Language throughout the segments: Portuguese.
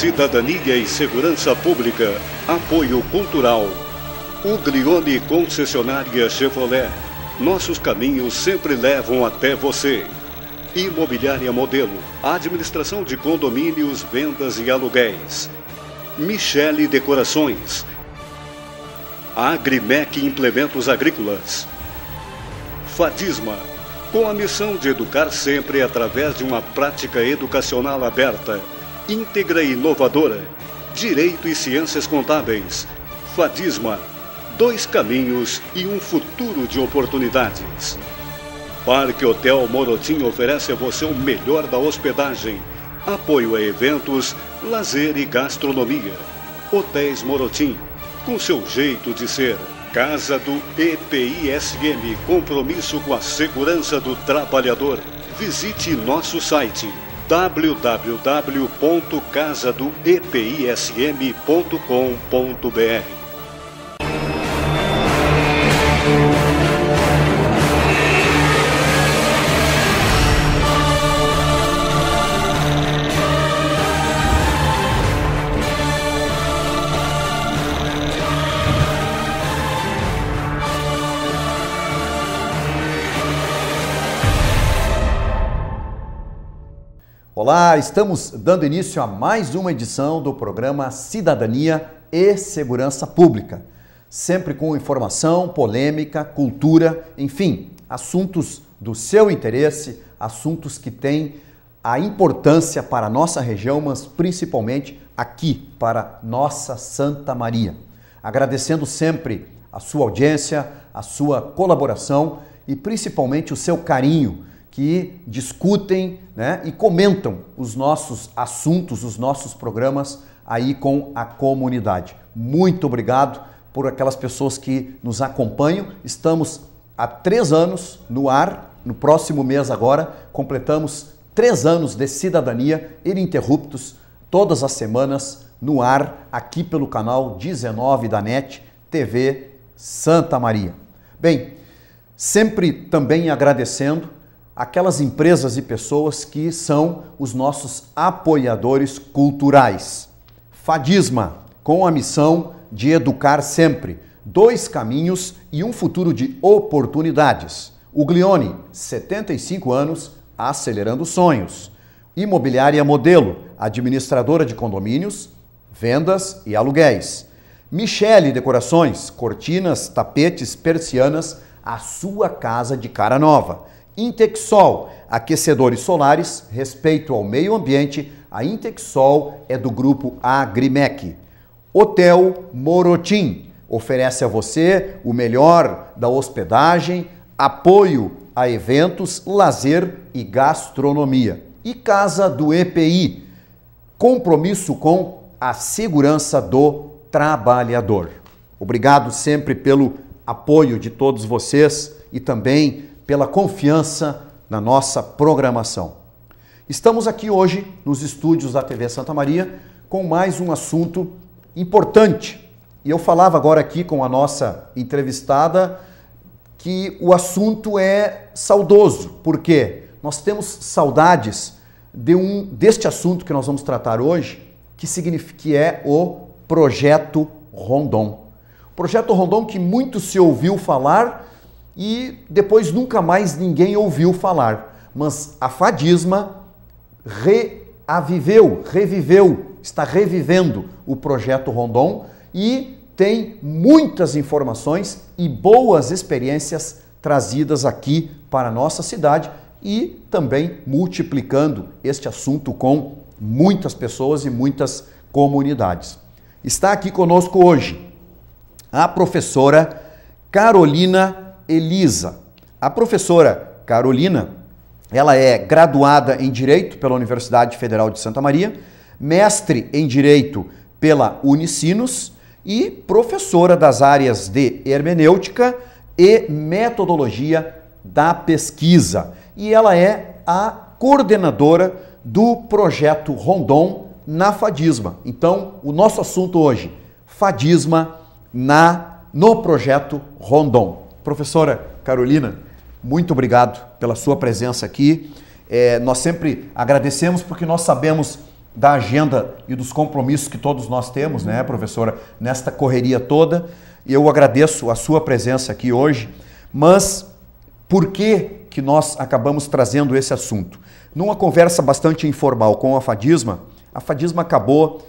Cidadania e Segurança Pública. Apoio Cultural. Uglione Concessionária Chevrolet. Nossos caminhos sempre levam até você. Imobiliária Modelo. Administração de condomínios, vendas e aluguéis. Michele Decorações. Agrimec Implementos Agrícolas. Fadisma. Com a missão de educar sempre através de uma prática educacional aberta, íntegra e inovadora. Direito e Ciências Contábeis. Fadisma. 2 caminhos e um futuro de oportunidades. Parque Hotel Morotim oferece a você o melhor da hospedagem. Apoio a eventos, lazer e gastronomia. Hotéis Morotim, com seu jeito de ser. Casa do EPISM, compromisso com a segurança do trabalhador. Visite nosso site www.casadoepism.com.br. Olá, estamos dando início a mais uma edição do programa Cidadania e Segurança Pública. Sempre com informação, polêmica, cultura, enfim, assuntos do seu interesse, assuntos que têm a importância para a nossa região, mas principalmente aqui para nossa Santa Maria. Agradecendo sempre a sua audiência, a sua colaboração e principalmente o seu carinho, que discutem, né, e comentam os nossos assuntos, os nossos programas aí com a comunidade. Muito obrigado por aquelas pessoas que nos acompanham. Estamos há 3 anos no ar, no próximo mês agora, completamos 3 anos de cidadania ininterruptos, todas as semanas no ar, aqui pelo canal 19 da NET TV Santa Maria. Bem, sempre também agradecendo aquelas empresas e pessoas que são os nossos apoiadores culturais. Fadisma, com a missão de educar sempre. 2 caminhos e um futuro de oportunidades. Uglione, 75 anos, acelerando sonhos. Imobiliária Modelo, administradora de condomínios, vendas e aluguéis. Michele Decorações, cortinas, tapetes, persianas, a sua casa de cara nova. Intexol, aquecedores solares, respeito ao meio ambiente. A Intexol é do grupo Agrimec. Hotel Morotim oferece a você o melhor da hospedagem, apoio a eventos, lazer e gastronomia. E Casa do EPI, compromisso com a segurança do trabalhador. Obrigado sempre pelo apoio de todos vocês e também pela confiança na nossa programação. Estamos aqui hoje nos estúdios da TV Santa Maria com mais um assunto importante. E eu falava agora aqui com a nossa entrevistada que o assunto é saudoso, porque nós temos saudades deste assunto que nós vamos tratar hoje, que é o Projeto Rondon. O Projeto Rondon que muito se ouviu falar e depois nunca mais ninguém ouviu falar. Mas a Fadisma reviveu, está revivendo o Projeto Rondon e tem muitas informações e boas experiências trazidas aqui para a nossa cidade e também multiplicando este assunto com muitas pessoas e muitas comunidades. Está aqui conosco hoje a professora Carolina Elisa. A professora Carolina, ela é graduada em Direito pela Universidade Federal de Santa Maria, mestre em Direito pela Unicinos e professora das áreas de Hermenêutica e Metodologia da Pesquisa. E ela é a coordenadora do Projeto Rondon na Fadisma. Então, o nosso assunto hoje, Fadisma no Projeto Rondon. Professora Carolina, muito obrigado pela sua presença aqui. Nós sempre agradecemos porque nós sabemos da agenda e dos compromissos que todos nós temos, né, professora, nesta correria toda. Eu agradeço a sua presença aqui hoje, mas por que nós acabamos trazendo esse assunto? Numa conversa bastante informal com a FADISMA acabou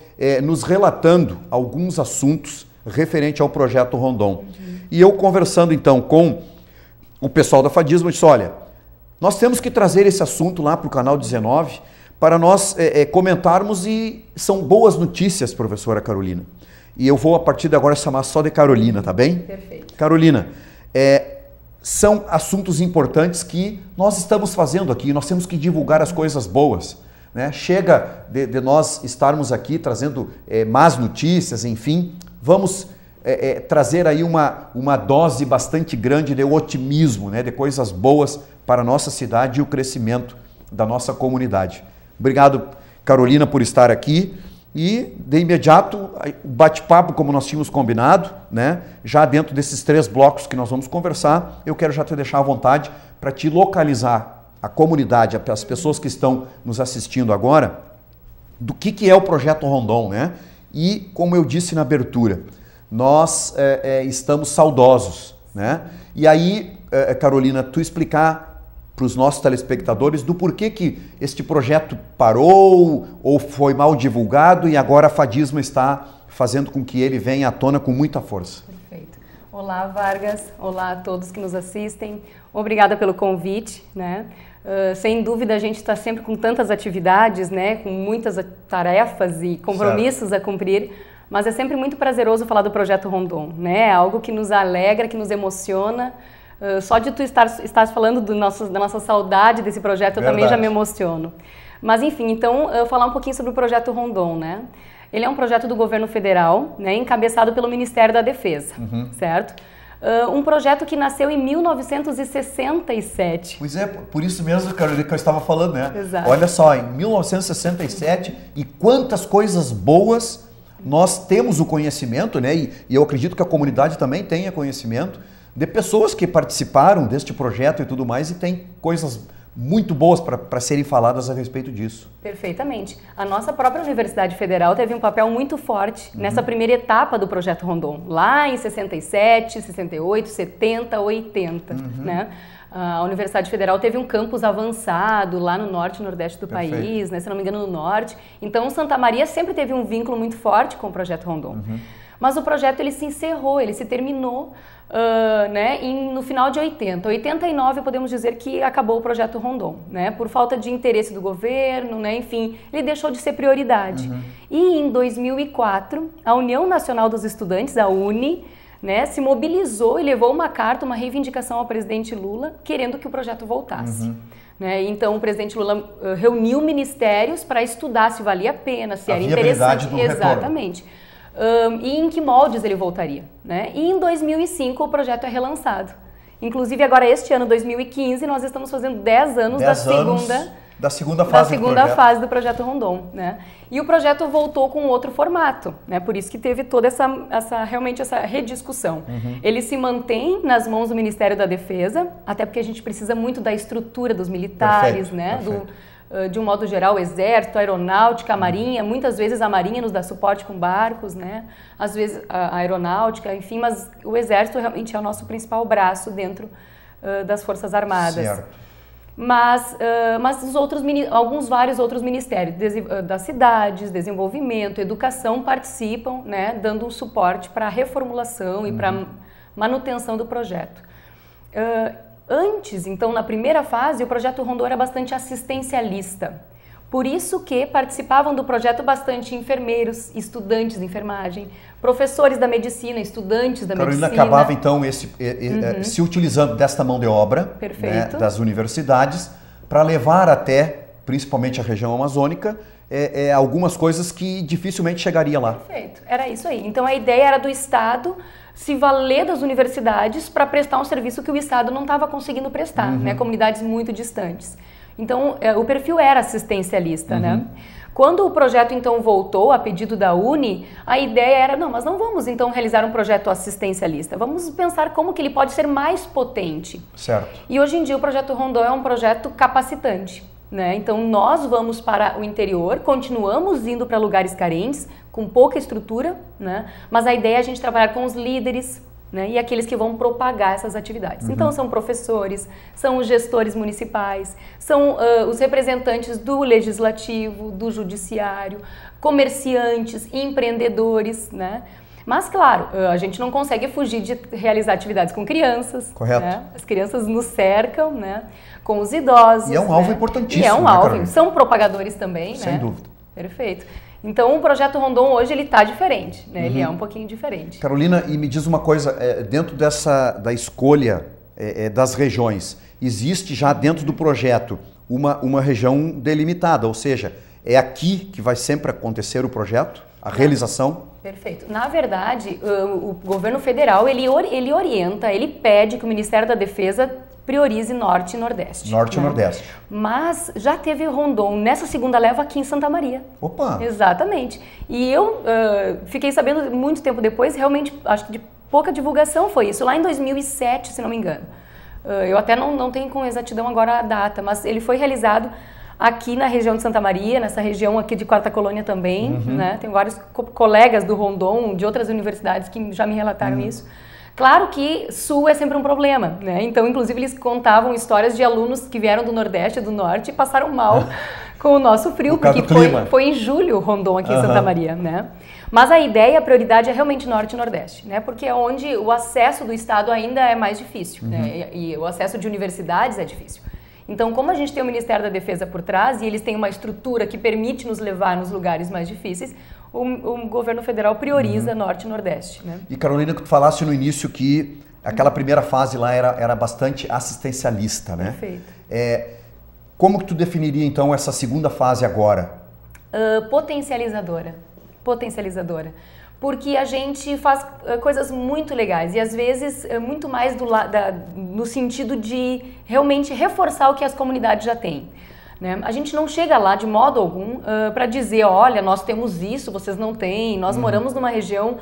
nos relatando alguns assuntos referente ao projeto Rondon. E eu conversando então com o pessoal da FADISMA, disse, olha, nós temos que trazer esse assunto lá para o canal 19 para nós comentarmos, e são boas notícias, professora Carolina. E eu vou a partir de agora chamar só de Carolina, tá bem? Perfeito. Carolina, são assuntos importantes que nós estamos fazendo aqui, nós temos que divulgar as coisas boas, né? Chega de nós estarmos aqui trazendo más notícias, enfim, vamos trazer aí uma dose bastante grande de otimismo, né? De coisas boas para a nossa cidade e o crescimento da nossa comunidade. Obrigado, Carolina, por estar aqui. E, de imediato, o bate-papo, como nós tínhamos combinado, né? Já dentro desses 3 blocos que nós vamos conversar, eu quero já te deixar à vontade para te localizar a comunidade, as pessoas que estão nos assistindo agora, do que é o Projeto Rondon, né? E, como eu disse na abertura, nós estamos saudosos, né? E aí, Carolina, tu explicar para os nossos telespectadores do porquê que este projeto parou ou foi mal divulgado e agora a FADISMA está fazendo com que ele venha à tona com muita força. Perfeito. Olá, Vargas. Olá a todos que nos assistem. Obrigada pelo convite, né? Sem dúvida a gente está sempre com tantas atividades, né? Com muitas tarefas e compromissos a cumprir, mas é sempre muito prazeroso falar do Projeto Rondon, né? É algo que nos alegra, que nos emociona. Só de tu estar falando da nossa saudade desse projeto, eu também já me emociono. Mas enfim, então, falar um pouquinho sobre o Projeto Rondon, né? Ele é um projeto do governo federal, né, encabeçado pelo Ministério da Defesa, certo? Um projeto que nasceu em 1967. Pois é, por isso mesmo, Carolina, que eu estava falando, né? Exato. Olha só, em 1967, e quantas coisas boas nós temos o conhecimento, né? E eu acredito que a comunidade também tenha conhecimento de pessoas que participaram deste projeto e tudo mais, e tem coisas muito boas para serem faladas a respeito disso. Perfeitamente. A nossa própria Universidade Federal teve um papel muito forte nessa primeira etapa do Projeto Rondon, lá em 67, 68, 70, 80, né? A Universidade Federal teve um campus avançado lá no norte e nordeste do país, né? Se não me engano, no norte. Então, Santa Maria sempre teve um vínculo muito forte com o Projeto Rondon. Mas o projeto ele se encerrou, ele se terminou né, no final de 80. 89 podemos dizer que acabou o Projeto Rondon, né, por falta de interesse do governo, né, enfim, ele deixou de ser prioridade. E em 2004, a União Nacional dos Estudantes, a UNE, né, se mobilizou e levou uma carta, uma reivindicação ao presidente Lula, querendo que o projeto voltasse. Né? Então, o presidente Lula reuniu ministérios para estudar se valia a pena, se era interessante. Exatamente. E em que moldes ele voltaria, né? E em 2005 o projeto é relançado. Inclusive agora este ano, 2015, nós estamos fazendo 10 anos da segunda fase do Projeto Rondon, né? E o projeto voltou com outro formato, né? Por isso que teve toda realmente essa rediscussão. Ele se mantém nas mãos do Ministério da Defesa, até porque a gente precisa muito da estrutura dos militares, né? De um modo geral, o Exército, a Aeronáutica, a Marinha. Muitas vezes a Marinha nos dá suporte com barcos, né? Às vezes a Aeronáutica, enfim, mas o Exército realmente é o nosso principal braço dentro das Forças Armadas. Certo. Mas vários outros ministérios das cidades, desenvolvimento, educação participam, né? Dando um suporte para a reformulação e para a manutenção do projeto. Antes, então, na primeira fase, o Projeto Rondon era bastante assistencialista. Por isso que participavam do projeto bastante enfermeiros, estudantes de enfermagem, professores da medicina, estudantes da medicina. Carolina acabava, então, se utilizando desta mão de obra, né, das universidades para levar até, principalmente a região amazônica, algumas coisas que dificilmente chegaria lá. Perfeito, era isso aí. Então, a ideia era do Estado se valer das universidades para prestar um serviço que o Estado não estava conseguindo prestar, né? Comunidades muito distantes. Então, o perfil era assistencialista, né? Quando o projeto, então, voltou a pedido da UNE, a ideia era, mas não vamos, então, realizar um projeto assistencialista. Vamos pensar como que ele pode ser mais potente. Certo. E hoje em dia o Projeto Rondon é um projeto capacitante. né? Então nós vamos para o interior, continuamos indo para lugares carentes, com pouca estrutura, né? Mas a ideia é a gente trabalhar com os líderes, né? E aqueles que vão propagar essas atividades. Então são professores, são os gestores municipais, são os representantes do legislativo, do judiciário, comerciantes, empreendedores, né? Mas, claro, a gente não consegue fugir de realizar atividades com crianças. Correto. Né? As crianças nos cercam, né? Com os idosos. E é um alvo né? importantíssimo. E é um né, alvo. Carolina? São propagadores também, Sem né? dúvida. Perfeito. Então, o Projeto Rondon hoje, ele está diferente, né? Ele é um pouquinho diferente. Carolina, e me diz uma coisa, dentro da escolha das regiões, existe já dentro do projeto uma região delimitada, ou seja, é aqui que vai sempre acontecer o projeto, a realização? Perfeito. Na verdade, o governo federal, ele orienta, ele pede que o Ministério da Defesa priorize Norte e Nordeste. Norte e Nordeste. Mas já teve Rondon nessa segunda leva aqui em Santa Maria. Opa! Exatamente. E eu fiquei sabendo muito tempo depois, realmente, acho que de pouca divulgação foi isso, lá em 2007, se não me engano. Eu até não tenho com exatidão agora a data, mas ele foi realizado aqui na região de Santa Maria, nessa região aqui de Quarta Colônia também, né? Tem vários colegas do Rondon, de outras universidades, que já me relataram isso. Claro que Sul é sempre um problema, né? Então, inclusive, eles contavam histórias de alunos que vieram do Nordeste e do Norte e passaram mal com o nosso frio, porque foi em julho o Rondon aqui em Santa Maria, né? Mas a ideia, a prioridade é realmente Norte e Nordeste, né? Porque é onde o acesso do Estado ainda é mais difícil, né? E o acesso de universidades é difícil. Então, como a gente tem o Ministério da Defesa por trás e eles têm uma estrutura que permite nos levar nos lugares mais difíceis, o governo federal prioriza Norte e Nordeste, né? E Carolina, que tu falasse no início que aquela primeira fase lá era bastante assistencialista, né? Perfeito. Como que tu definiria então essa segunda fase agora? Potencializadora. Porque a gente faz coisas muito legais e às vezes muito mais no sentido de realmente reforçar o que as comunidades já têm. Né? A gente não chega lá de modo algum para dizer, olha, nós temos isso, vocês não têm, nós moramos numa região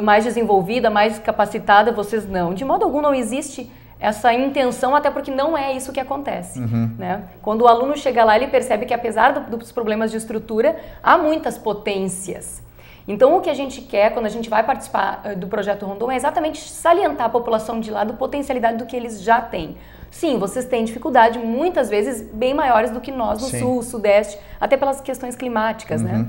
mais desenvolvida, mais capacitada, vocês não. De modo algum não existe essa intenção, até porque não é isso que acontece. Né? Quando o aluno chega lá, ele percebe que apesar dos problemas de estrutura, há muitas potências. Então, o que a gente quer, quando a gente vai participar do Projeto Rondon, é exatamente salientar a população de lá, da potencialidade do que eles já têm. Sim, vocês têm dificuldade, muitas vezes, bem maiores do que nós no Sul, Sudeste, até pelas questões climáticas, né?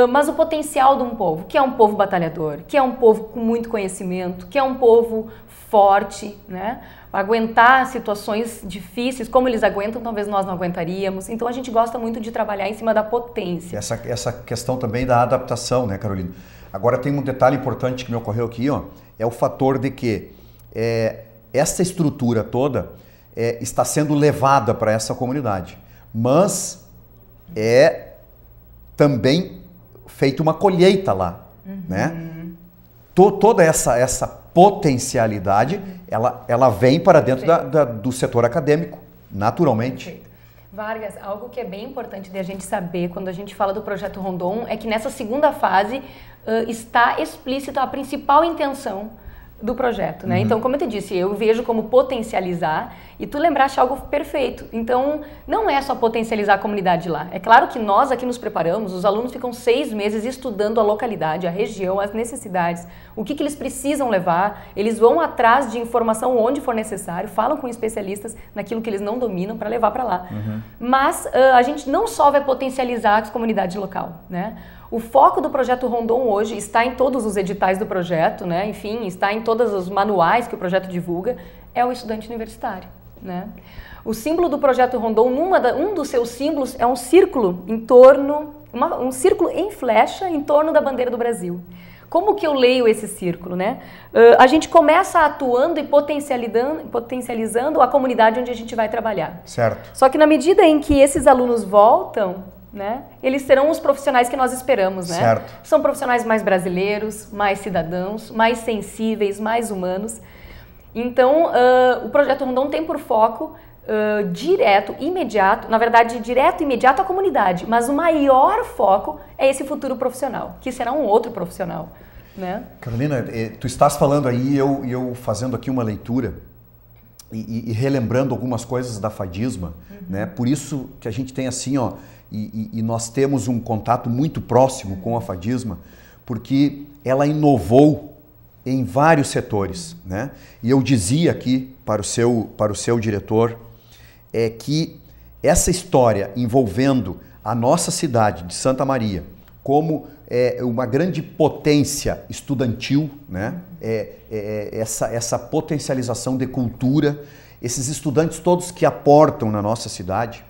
Mas o potencial de um povo, que é um povo batalhador, que é um povo com muito conhecimento, que é um povo forte, né? Aguentar situações difíceis, como eles aguentam, talvez nós não aguentaríamos. Então a gente gosta muito de trabalhar em cima da potência. Essa questão também da adaptação, né, Carolina? Agora tem um detalhe importante que me ocorreu aqui, ó, é o fator de que essa estrutura toda está sendo levada para essa comunidade, mas é também feita uma colheita lá, né? Toda essa potencialidade, ela vem para dentro do setor acadêmico, naturalmente. Perfeito. Vargas, algo que é bem importante de a gente saber quando a gente fala do Projeto Rondon é que nessa segunda fase está explícita a principal intenção do projeto, né? Então, como eu te disse, eu vejo como potencializar e tu lembraste algo perfeito. Então, não é só potencializar a comunidade lá. É claro que nós aqui nos preparamos, os alunos ficam 6 meses estudando a localidade, a região, as necessidades, o que eles precisam levar, eles vão atrás de informação onde for necessário, falam com especialistas naquilo que eles não dominam para levar para lá. Mas a gente não só vai potencializar a comunidade local, né? O foco do Projeto Rondon hoje está em todos os editais do projeto, né? Enfim, está em todos os manuais que o projeto divulga, é o estudante universitário, né? O símbolo do Projeto Rondon, um dos seus símbolos é um círculo em torno, um círculo em flecha em torno da bandeira do Brasil. Como que eu leio esse círculo, né? A gente começa atuando e potencializando a comunidade onde a gente vai trabalhar. Certo. Só que na medida em que esses alunos voltam, né, eles serão os profissionais que nós esperamos, né? Certo. São profissionais mais brasileiros, mais cidadãos, mais sensíveis, mais humanos. Então, o Projeto Rondon tem por foco direto e imediato à comunidade, mas o maior foco é esse futuro profissional, que será um outro profissional, né? Carolina, tu estás falando aí, eu fazendo aqui uma leitura, e relembrando algumas coisas da Fadisma, né? Por isso que a gente tem assim, ó, e nós temos um contato muito próximo com a Fadisma, porque ela inovou em vários setores, né? E eu dizia aqui para o seu diretor que essa história envolvendo a nossa cidade de Santa Maria como uma grande potência estudantil, né? Essa potencialização de cultura, esses estudantes todos que aportam na nossa cidade,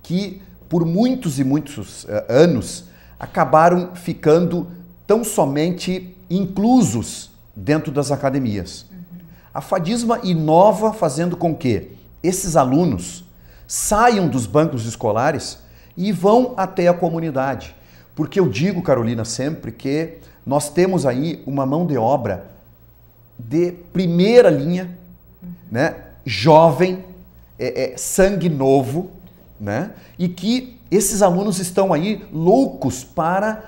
que por muitos e muitos anos acabaram ficando tão somente inclusos dentro das academias. A Fadisma inova fazendo com que esses alunos saiam dos bancos escolares e vão até a comunidade. Porque eu digo, Carolina, sempre que nós temos aí uma mão de obra de primeira linha, né? Jovem, sangue novo, né? E que esses alunos estão aí loucos para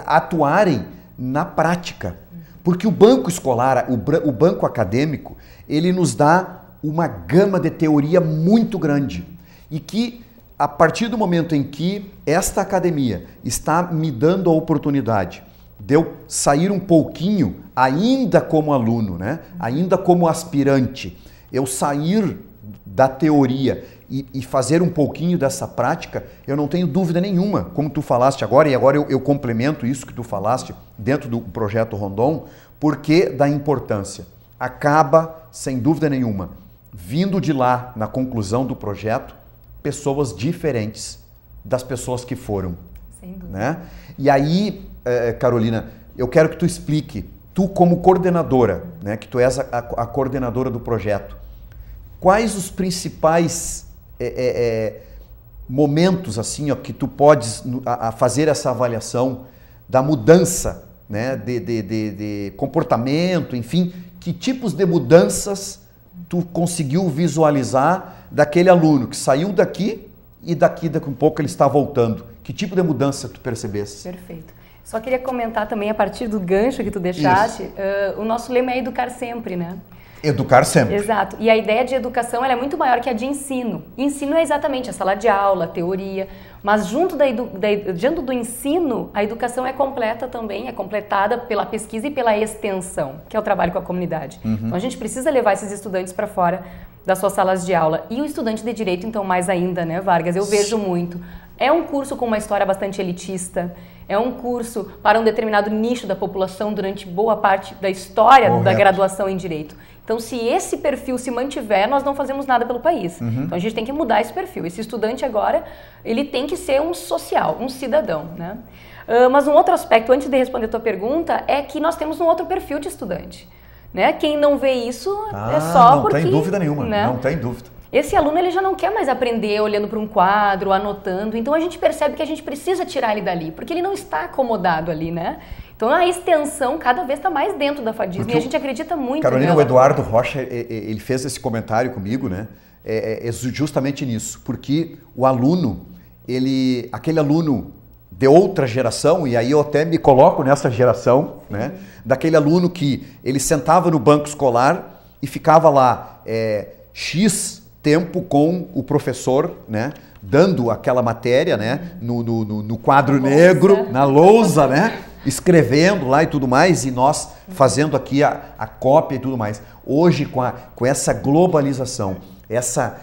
atuarem na prática. Porque o banco escolar, o banco acadêmico, ele nos dá uma gama de teoria muito grande. E que, a partir do momento em que esta academia está me dando a oportunidade de eu sair um pouquinho, ainda como aluno, né? Ainda como aspirante, eu sair da teoria e fazer um pouquinho dessa prática, eu não tenho dúvida nenhuma, como tu falaste agora, e agora eu complemento isso que tu falaste dentro do projeto Rondon, porque da importância. Acaba, sem dúvida nenhuma, vindo de lá, na conclusão do projeto, pessoas diferentes das pessoas que foram. Sem dúvida. Né? E aí, Carolina, eu quero que tu explique, tu como coordenadora, né, que tu és a coordenadora do projeto, quais os principais momentos assim, ó, que tu podes fazer essa avaliação da mudança, né, de comportamento, enfim, que tipos de mudanças tu conseguiu visualizar daquele aluno que saiu daqui e daqui a pouco ele está voltando? Que tipo de mudança tu percebesse? Perfeito. Só queria comentar também, a partir do gancho que tu deixaste, o nosso lema é educar sempre, né? Educar sempre. Exato. E a ideia de educação ela é muito maior que a de ensino. Ensino é exatamente a sala de aula, a teoria, mas junto do ensino, a educação é completa também, é completada pela pesquisa e pela extensão, que é o trabalho com a comunidade. Então a gente precisa levar esses estudantes para fora das suas salas de aula. E o estudante de direito, então, mais ainda, né, Vargas? Eu vejo muito. É um curso com uma história bastante elitista, é um curso para um determinado nicho da população durante boa parte da história da graduação em direito. Então, se esse perfil se mantiver, nós não fazemos nada pelo país. Então, a gente tem que mudar esse perfil. Esse estudante agora, ele tem que ser um social, um cidadão, né? Mas um outro aspecto, antes de responder a tua pergunta, é que nós temos um outro perfil de estudante. Né? Quem não vê isso é só porque... Não tem dúvida nenhuma, né? Não tem dúvida. Esse aluno ele já não quer mais aprender olhando para um quadro, anotando. Então, a gente percebe que a gente precisa tirar ele dali, porque ele não está acomodado ali, né? Então, a extensão cada vez está mais dentro da Fadisma e a gente acredita muito. Carolina, o Eduardo Rocha, ele fez esse comentário comigo, né? Justamente nisso, porque o aluno, aquele aluno de outra geração, e aí eu até me coloco nessa geração, né? Daquele aluno que ele sentava no banco escolar e ficava lá X tempo com o professor, né? Dando aquela matéria, né? No quadro negro, na lousa, né? Escrevendo lá e tudo mais, e nós fazendo aqui a cópia e tudo mais. Hoje, com essa globalização, essa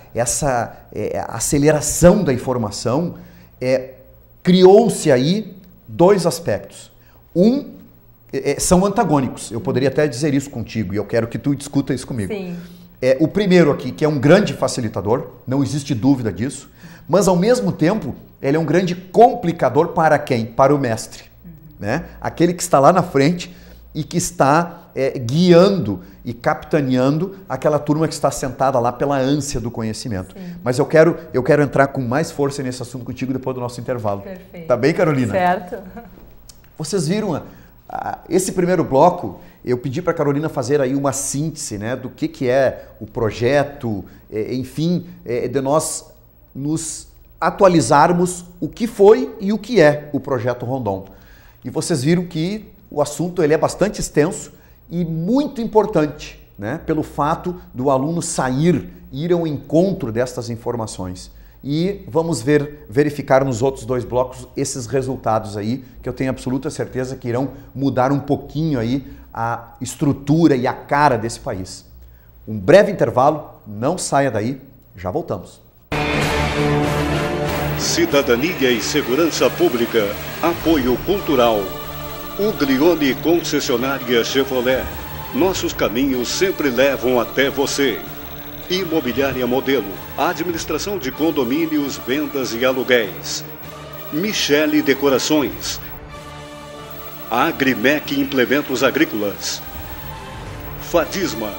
aceleração da informação, criou-se aí dois aspectos. São antagônicos, eu poderia até dizer isso contigo, e eu quero que tu discuta isso comigo. Sim. O primeiro aqui, que é um grande facilitador, não existe dúvida disso, mas ao mesmo tempo, ele é um grande complicador para quem? Para o mestre. Né? Aquele que está lá na frente e que está guiando e capitaneando aquela turma que está sentada lá pela ânsia do conhecimento. Sim. Mas eu quero entrar com mais força nesse assunto contigo depois do nosso intervalo. Perfeito. Tá bem, Carolina? Certo. Vocês viram esse primeiro bloco, eu pedi para a Carolina fazer aí uma síntese, né, do que é o projeto, enfim, de nós nos atualizarmos o que foi e o que é o projeto Rondon. E vocês viram que o assunto ele é bastante extenso e muito importante né, pelo fato do aluno ir ao encontro destas informações. E vamos verificar nos outros 2 blocos esses resultados aí, que eu tenho absoluta certeza que irão mudar um pouquinho aí a estrutura e a cara desse país. Um breve intervalo, não saia daí, já voltamos. Cidadania e Segurança Pública, apoio cultural. Uglione Concessionária Chevrolet. Nossos caminhos sempre levam até você. Imobiliária Modelo, administração de condomínios, vendas e aluguéis. Michele Decorações. Agrimec Implementos Agrícolas. Fadisma,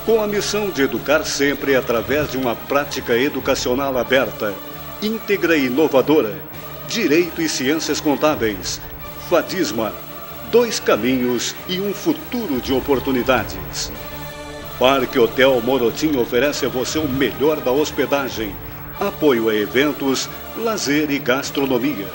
com a missão de educar sempre através de uma prática educacional aberta, íntegra e inovadora. Direito e Ciências Contábeis. Fadisma, 2 caminhos e um futuro de oportunidades. Parque Hotel Morotim oferece a você o melhor da hospedagem, apoio a eventos, lazer e gastronomia.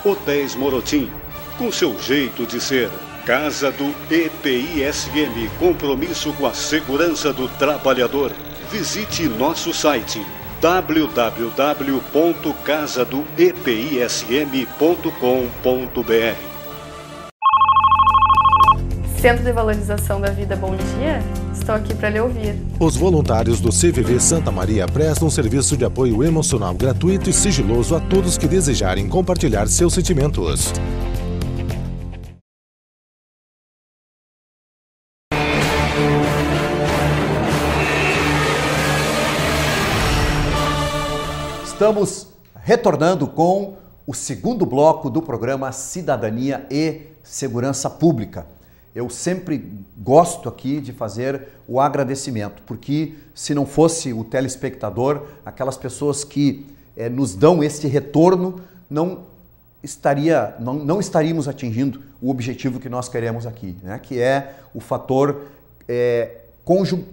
Hotéis Morotim, com seu jeito de ser. Casa do EPISM, compromisso com a segurança do trabalhador. Visite nosso site www.casadoepism.com.br. Centro de Valorização da Vida, bom dia. Estou aqui para lhe ouvir. Os voluntários do CVV Santa Maria prestam serviço de apoio emocional gratuito e sigiloso a todos que desejarem compartilhar seus sentimentos. Estamos retornando com o segundo bloco do programa Cidadania e Segurança Pública. Eu sempre gosto aqui de fazer o agradecimento, porque se não fosse o telespectador, aquelas pessoas que nos dão esse retorno, não estaríamos atingindo o objetivo que nós queremos aqui, né? Que é o fator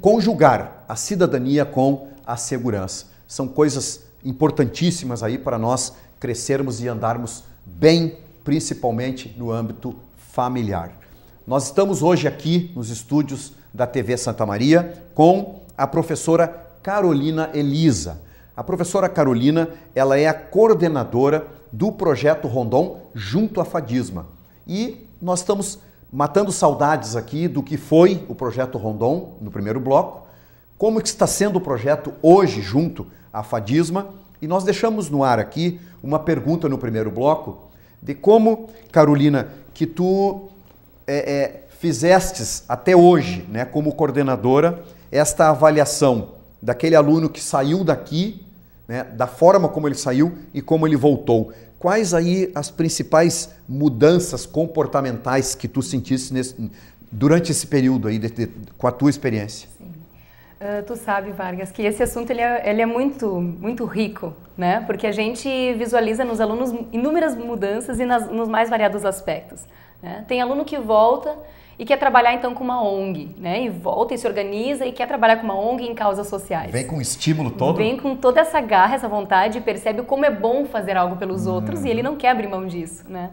conjugar a cidadania com a segurança. São coisas importantíssimas aí para nós crescermos e andarmos bem, principalmente no âmbito familiar. Nós estamos hoje aqui nos estúdios da TV Santa Maria com a professora Carolina Elisa. A professora Carolina, ela é a coordenadora do Projeto Rondon junto à Fadisma. E nós estamos matando saudades aqui do que foi o Projeto Rondon no primeiro bloco, como que está sendo o projeto hoje junto à Fadisma. E nós deixamos no ar aqui uma pergunta no primeiro bloco de como, Carolina, que tu fizestes até hoje, né, como coordenadora, esta avaliação daquele aluno que saiu daqui, né, da forma como ele saiu e como ele voltou. Quais aí as principais mudanças comportamentais que tu sentiste durante esse período aí, com a tua experiência? Sim. Tu sabe, Vargas, que esse assunto ele é muito, muito rico, né? Porque a gente visualiza nos alunos inúmeras mudanças e nos mais variados aspectos. Né? Tem aluno que volta e quer trabalhar então com uma ONG, né? E volta e se organiza e quer trabalhar com uma ONG em causas sociais. Vem com o estímulo todo? Vem com toda essa garra, essa vontade e percebe como é bom fazer algo pelos outros e ele não quer abrir mão disso, né?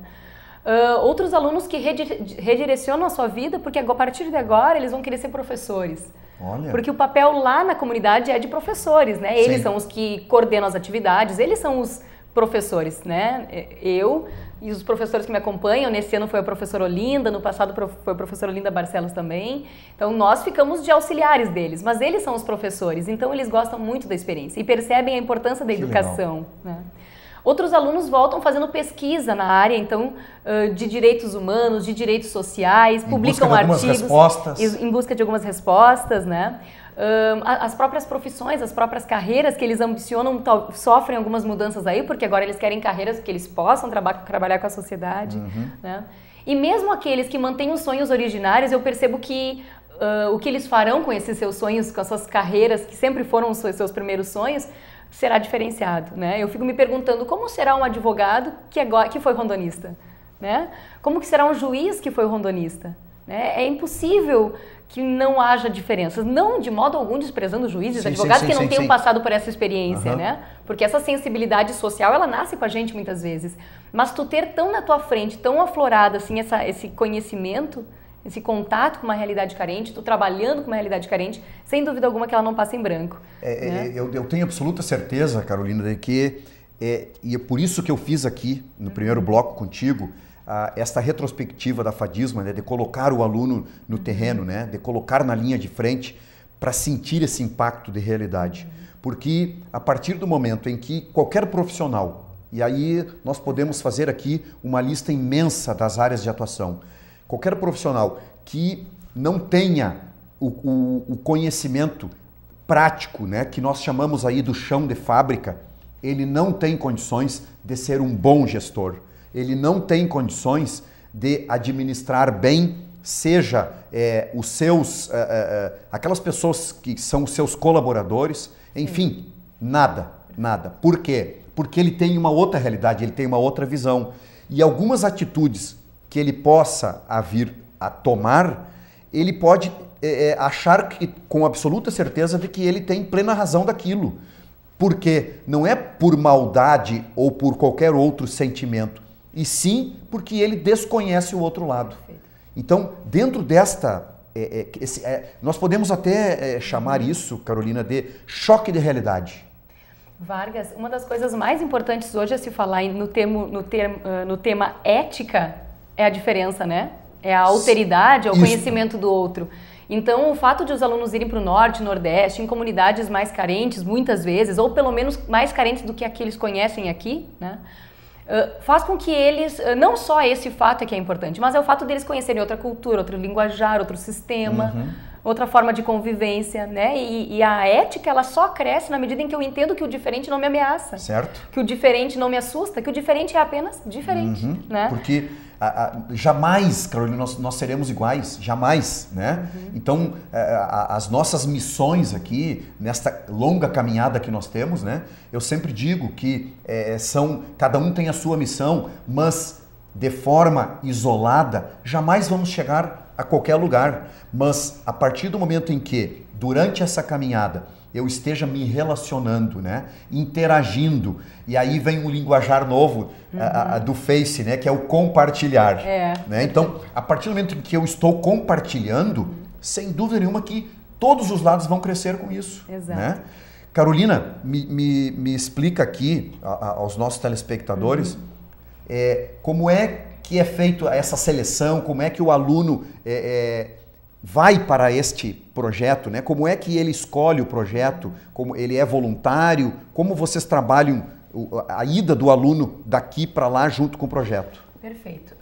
Outros alunos que redirecionam a sua vida porque a partir de agora eles vão querer ser professores. Olha. Porque o papel lá na comunidade é de professores, né? Eles Sim. são os que coordenam as atividades, eles são os professores, né? Eu e os professores que me acompanham, nesse ano foi a professora Olinda, no passado foi a professora Olinda Barcelos também. Então nós ficamos de auxiliares deles, mas eles são os professores, então eles gostam muito da experiência e percebem a importância da educação, né? Outros alunos voltam fazendo pesquisa na área, então, de direitos humanos, de direitos sociais, publicam artigos em busca de algumas respostas, né? As próprias profissões, as próprias carreiras que eles ambicionam sofrem algumas mudanças aí, porque agora eles querem carreiras que eles possam trabalhar com a sociedade, né? E mesmo aqueles que mantêm os sonhos originários, eu percebo que o que eles farão com esses seus sonhos, com as suas carreiras, que sempre foram os seus primeiros sonhos, será diferenciado, né? Eu fico me perguntando como será um advogado que foi rondonista, né? Como que será um juiz que foi rondonista, né? É impossível que não haja diferenças, não de modo algum desprezando juízes, advogados que não tenham passado por essa experiência, né? Porque essa sensibilidade social, ela nasce com a gente muitas vezes, mas tu ter tão na tua frente, tão aflorado assim esse conhecimento, esse contato com uma realidade carente, estou trabalhando com uma realidade carente, sem dúvida alguma que ela não passa em branco. Né? Eu tenho absoluta certeza, Carolina, de que, e é por isso que eu fiz aqui, no primeiro bloco contigo, esta retrospectiva da Fadisma, né, de colocar o aluno no terreno, né, de colocar na linha de frente para sentir esse impacto de realidade. Porque a partir do momento em que qualquer profissional, e aí nós podemos fazer aqui uma lista imensa das áreas de atuação, qualquer profissional que não tenha o conhecimento prático, né, que nós chamamos aí do chão de fábrica, ele não tem condições de ser um bom gestor. Ele não tem condições de administrar bem, seja os seus, aquelas pessoas que são os seus colaboradores, enfim, nada. Por quê? Porque ele tem uma outra realidade, ele tem uma outra visão. E algumas atitudes que ele possa vir a tomar, ele pode achar que, com absoluta certeza de que ele tem plena razão daquilo. Porque não é por maldade ou por qualquer outro sentimento, e sim porque ele desconhece o outro lado. Então, dentro desta... nós podemos até chamar isso, Carolina, de choque de realidade. Vargas, uma das coisas mais importantes hoje a se falar no tema ética é a diferença, né? É a alteridade, é o conhecimento do outro. Então, o fato de os alunos irem para o Norte, Nordeste, em comunidades mais carentes, muitas vezes, ou pelo menos mais carentes do que a que eles conhecem aqui, né? Faz com que eles, não só esse fato é que é importante, mas é o fato deles conhecerem outra cultura, outro linguajar, outro sistema, outra forma de convivência, né? E a ética, ela só cresce na medida em que eu entendo que o diferente não me ameaça. Certo. Que o diferente não me assusta, que o diferente é apenas diferente, né? Porque jamais, Carolina, nós seremos iguais, jamais, né? Então, as nossas missões aqui, nesta longa caminhada que nós temos, né? Eu sempre digo que cada um tem a sua missão, mas de forma isolada, jamais vamos chegar a qualquer lugar. Mas a partir do momento em que, durante essa caminhada, eu esteja me relacionando, né? Interagindo, e aí vem um linguajar novo do Face, né? Que é o compartilhar. Né? Então, a partir do momento em que eu estou compartilhando, sem dúvida nenhuma que todos os lados vão crescer com isso. Exato. Né? Carolina, me explica aqui, aos nossos telespectadores, como é que é feita essa seleção, como é que o aluno vai para este projeto, né? Como é que ele escolhe o projeto, como ele é voluntário, como vocês trabalham a ida do aluno daqui para lá junto com o projeto? Perfeito.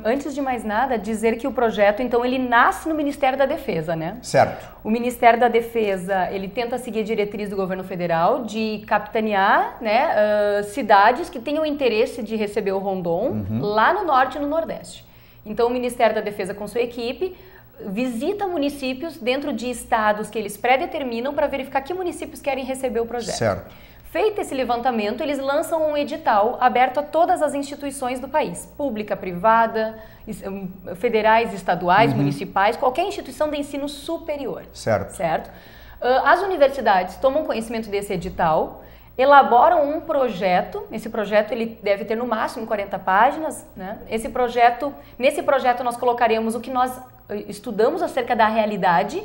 Antes de mais nada, dizer que o projeto, então, ele nasce no Ministério da Defesa, né? Certo. O Ministério da Defesa, ele tenta seguir a diretriz do governo federal de capitanear, né, cidades que tenham interesse de receber o Rondon lá no Norte e no Nordeste. Então, o Ministério da Defesa, com sua equipe, visita municípios dentro de estados que eles pré-determinam para verificar que municípios querem receber o projeto. Certo. Feito esse levantamento, eles lançam um edital aberto a todas as instituições do país, pública, privada, federais, estaduais, municipais, qualquer instituição de ensino superior. Certo. Certo? As universidades tomam conhecimento desse edital, elaboram um projeto. Esse projeto ele deve ter no máximo 40 páginas, né? Nesse projeto nós colocaremos o que nós estudamos acerca da realidade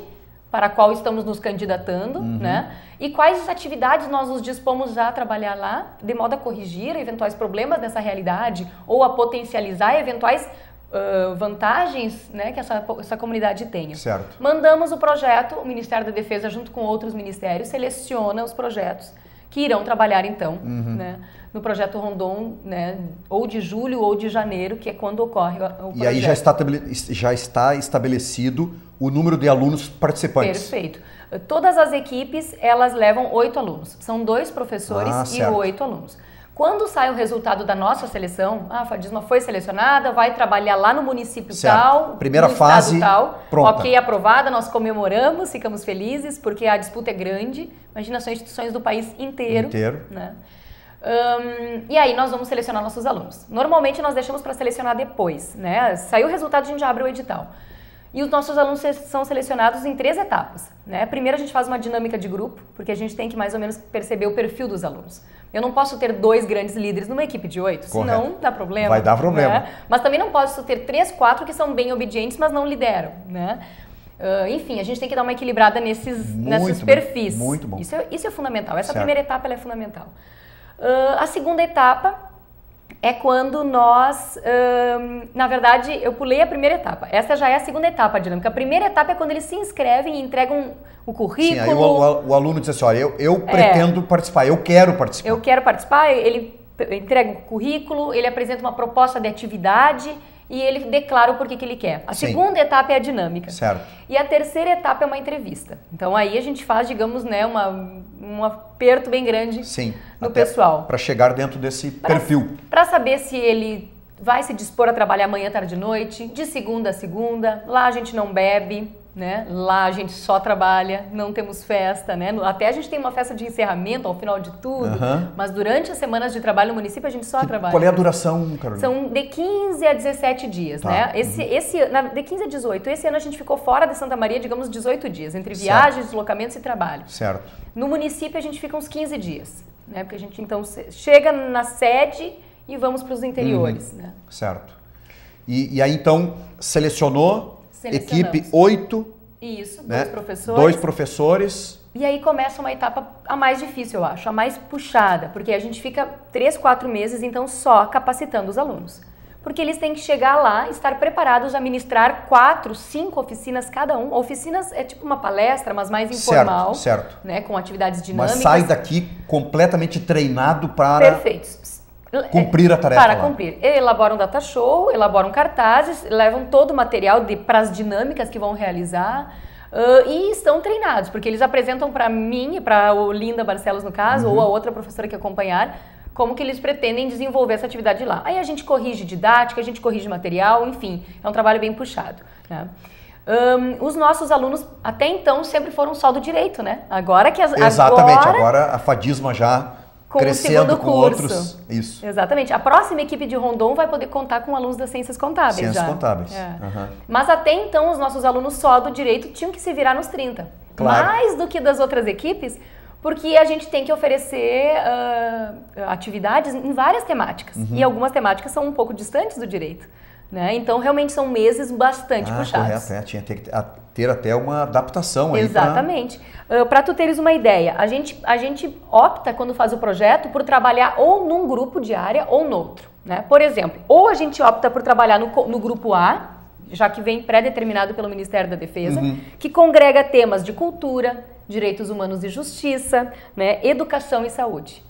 para a qual estamos nos candidatando, né? E quais atividades nós nos dispomos a trabalhar lá, de modo a corrigir eventuais problemas dessa realidade ou a potencializar eventuais vantagens, né, que essa comunidade tenha. Certo. Mandamos o projeto, o Ministério da Defesa, junto com outros ministérios, seleciona os projetos que irão trabalhar, então, né, no projeto Rondon, né, ou de julho ou de janeiro, que é quando ocorre o projeto. E aí já está estabelecido o número de alunos participantes. Perfeito. Todas as equipes, elas levam 8 alunos. São 2 professores e 8 alunos. Quando sai o resultado da nossa seleção, a Fadisma foi selecionada, vai trabalhar lá no município tal, primeira no fase, estado tal, pronta. Ok, aprovada, nós comemoramos, ficamos felizes, porque a disputa é grande. Imagina, são instituições do país inteiro. Né? E aí nós vamos selecionar nossos alunos. Normalmente nós deixamos para selecionar depois, né? Saiu o resultado, a gente abre o edital. E os nossos alunos são selecionados em 3 etapas, né? Primeiro a gente faz uma dinâmica de grupo, porque a gente tem que mais ou menos perceber o perfil dos alunos. Eu não posso ter 2 grandes líderes numa equipe de 8, senão dá problema. Vai dar problema. Né? Mas também não posso ter 3, 4 que são bem obedientes, mas não lideram, né? Enfim, a gente tem que dar uma equilibrada nesses perfis. Muito bom. Isso é fundamental. Essa certo. primeira etapa ela é fundamental. A segunda etapa é quando nós, na verdade, eu pulei a primeira etapa. Essa já é a segunda etapa dinâmica. A primeira etapa é quando eles se inscrevem e entregam o currículo. Sim, aí o aluno diz assim, olha, eu pretendo participar, eu quero participar. Eu quero participar, ele entrega o currículo, ele apresenta uma proposta de atividade e ele declara o porquê que ele quer. A segunda etapa é a dinâmica. Certo. E a terceira etapa é uma entrevista. Então aí a gente faz, digamos, né, um aperto bem grande no pessoal. Para chegar dentro desse perfil. Para saber se ele vai se dispor a trabalhar manhã, tarde e noite, de segunda a segunda. Lá a gente não bebe, né? Lá a gente só trabalha, não temos festa, né? Até a gente tem uma festa de encerramento ao final de tudo, mas durante as semanas de trabalho no município a gente só trabalha. Qual é a duração, Carolina? São de 15 a 17 dias, né? De 15 a 18. Esse ano a gente ficou fora de Santa Maria, digamos, 18 dias, entre viagens, deslocamentos e trabalho. Certo. No município a gente fica uns 15 dias, né? Porque a gente então chega na sede e vamos para os interiores, né? Certo. E aí então selecionou equipe 8. Isso, né? 2 professores. 2 professores. E aí começa uma etapa a mais difícil, eu acho, a mais puxada, porque a gente fica 3, 4 meses então só capacitando os alunos. Porque eles têm que chegar lá, estar preparados a ministrar 4, 5 oficinas cada um. Oficinas é tipo uma palestra, mas mais informal. Certo. Né, com atividades dinâmicas. Mas sai daqui completamente treinado para... Perfeitos. Cumprir a tarefa. Para cumprir. Elaboram data show, elaboram cartazes, levam todo o material para as dinâmicas que vão realizar e estão treinados, porque eles apresentam para mim e para o Linda Barcelos, no caso, ou a outra professora que acompanhar, como que eles pretendem desenvolver essa atividade lá. Aí a gente corrige didática, a gente corrige material, enfim, é um trabalho bem puxado, né? Os nossos alunos, até então, sempre foram só do direito, né? Agora que Exatamente, agora a FADISMA já... crescendo com outros. Isso. Exatamente. A próxima equipe de Rondon vai poder contar com alunos das ciências contábeis. Ciências contábeis. Mas até então, os nossos alunos só do direito tinham que se virar nos 30. Claro. Mais do que das outras equipes, porque a gente tem que oferecer atividades em várias temáticas. E algumas temáticas são um pouco distantes do direito. Né? Então, realmente são meses bastante puxados. Correto, tinha que ter até uma adaptação aí. Exatamente. Para tu teres uma ideia, a gente opta, quando faz o projeto, por trabalhar ou num grupo de área ou no outro. Né? Por exemplo, ou a gente opta por trabalhar no grupo A, já que vem pré-determinado pelo Ministério da Defesa, que congrega temas de cultura, direitos humanos e justiça, né, educação e saúde.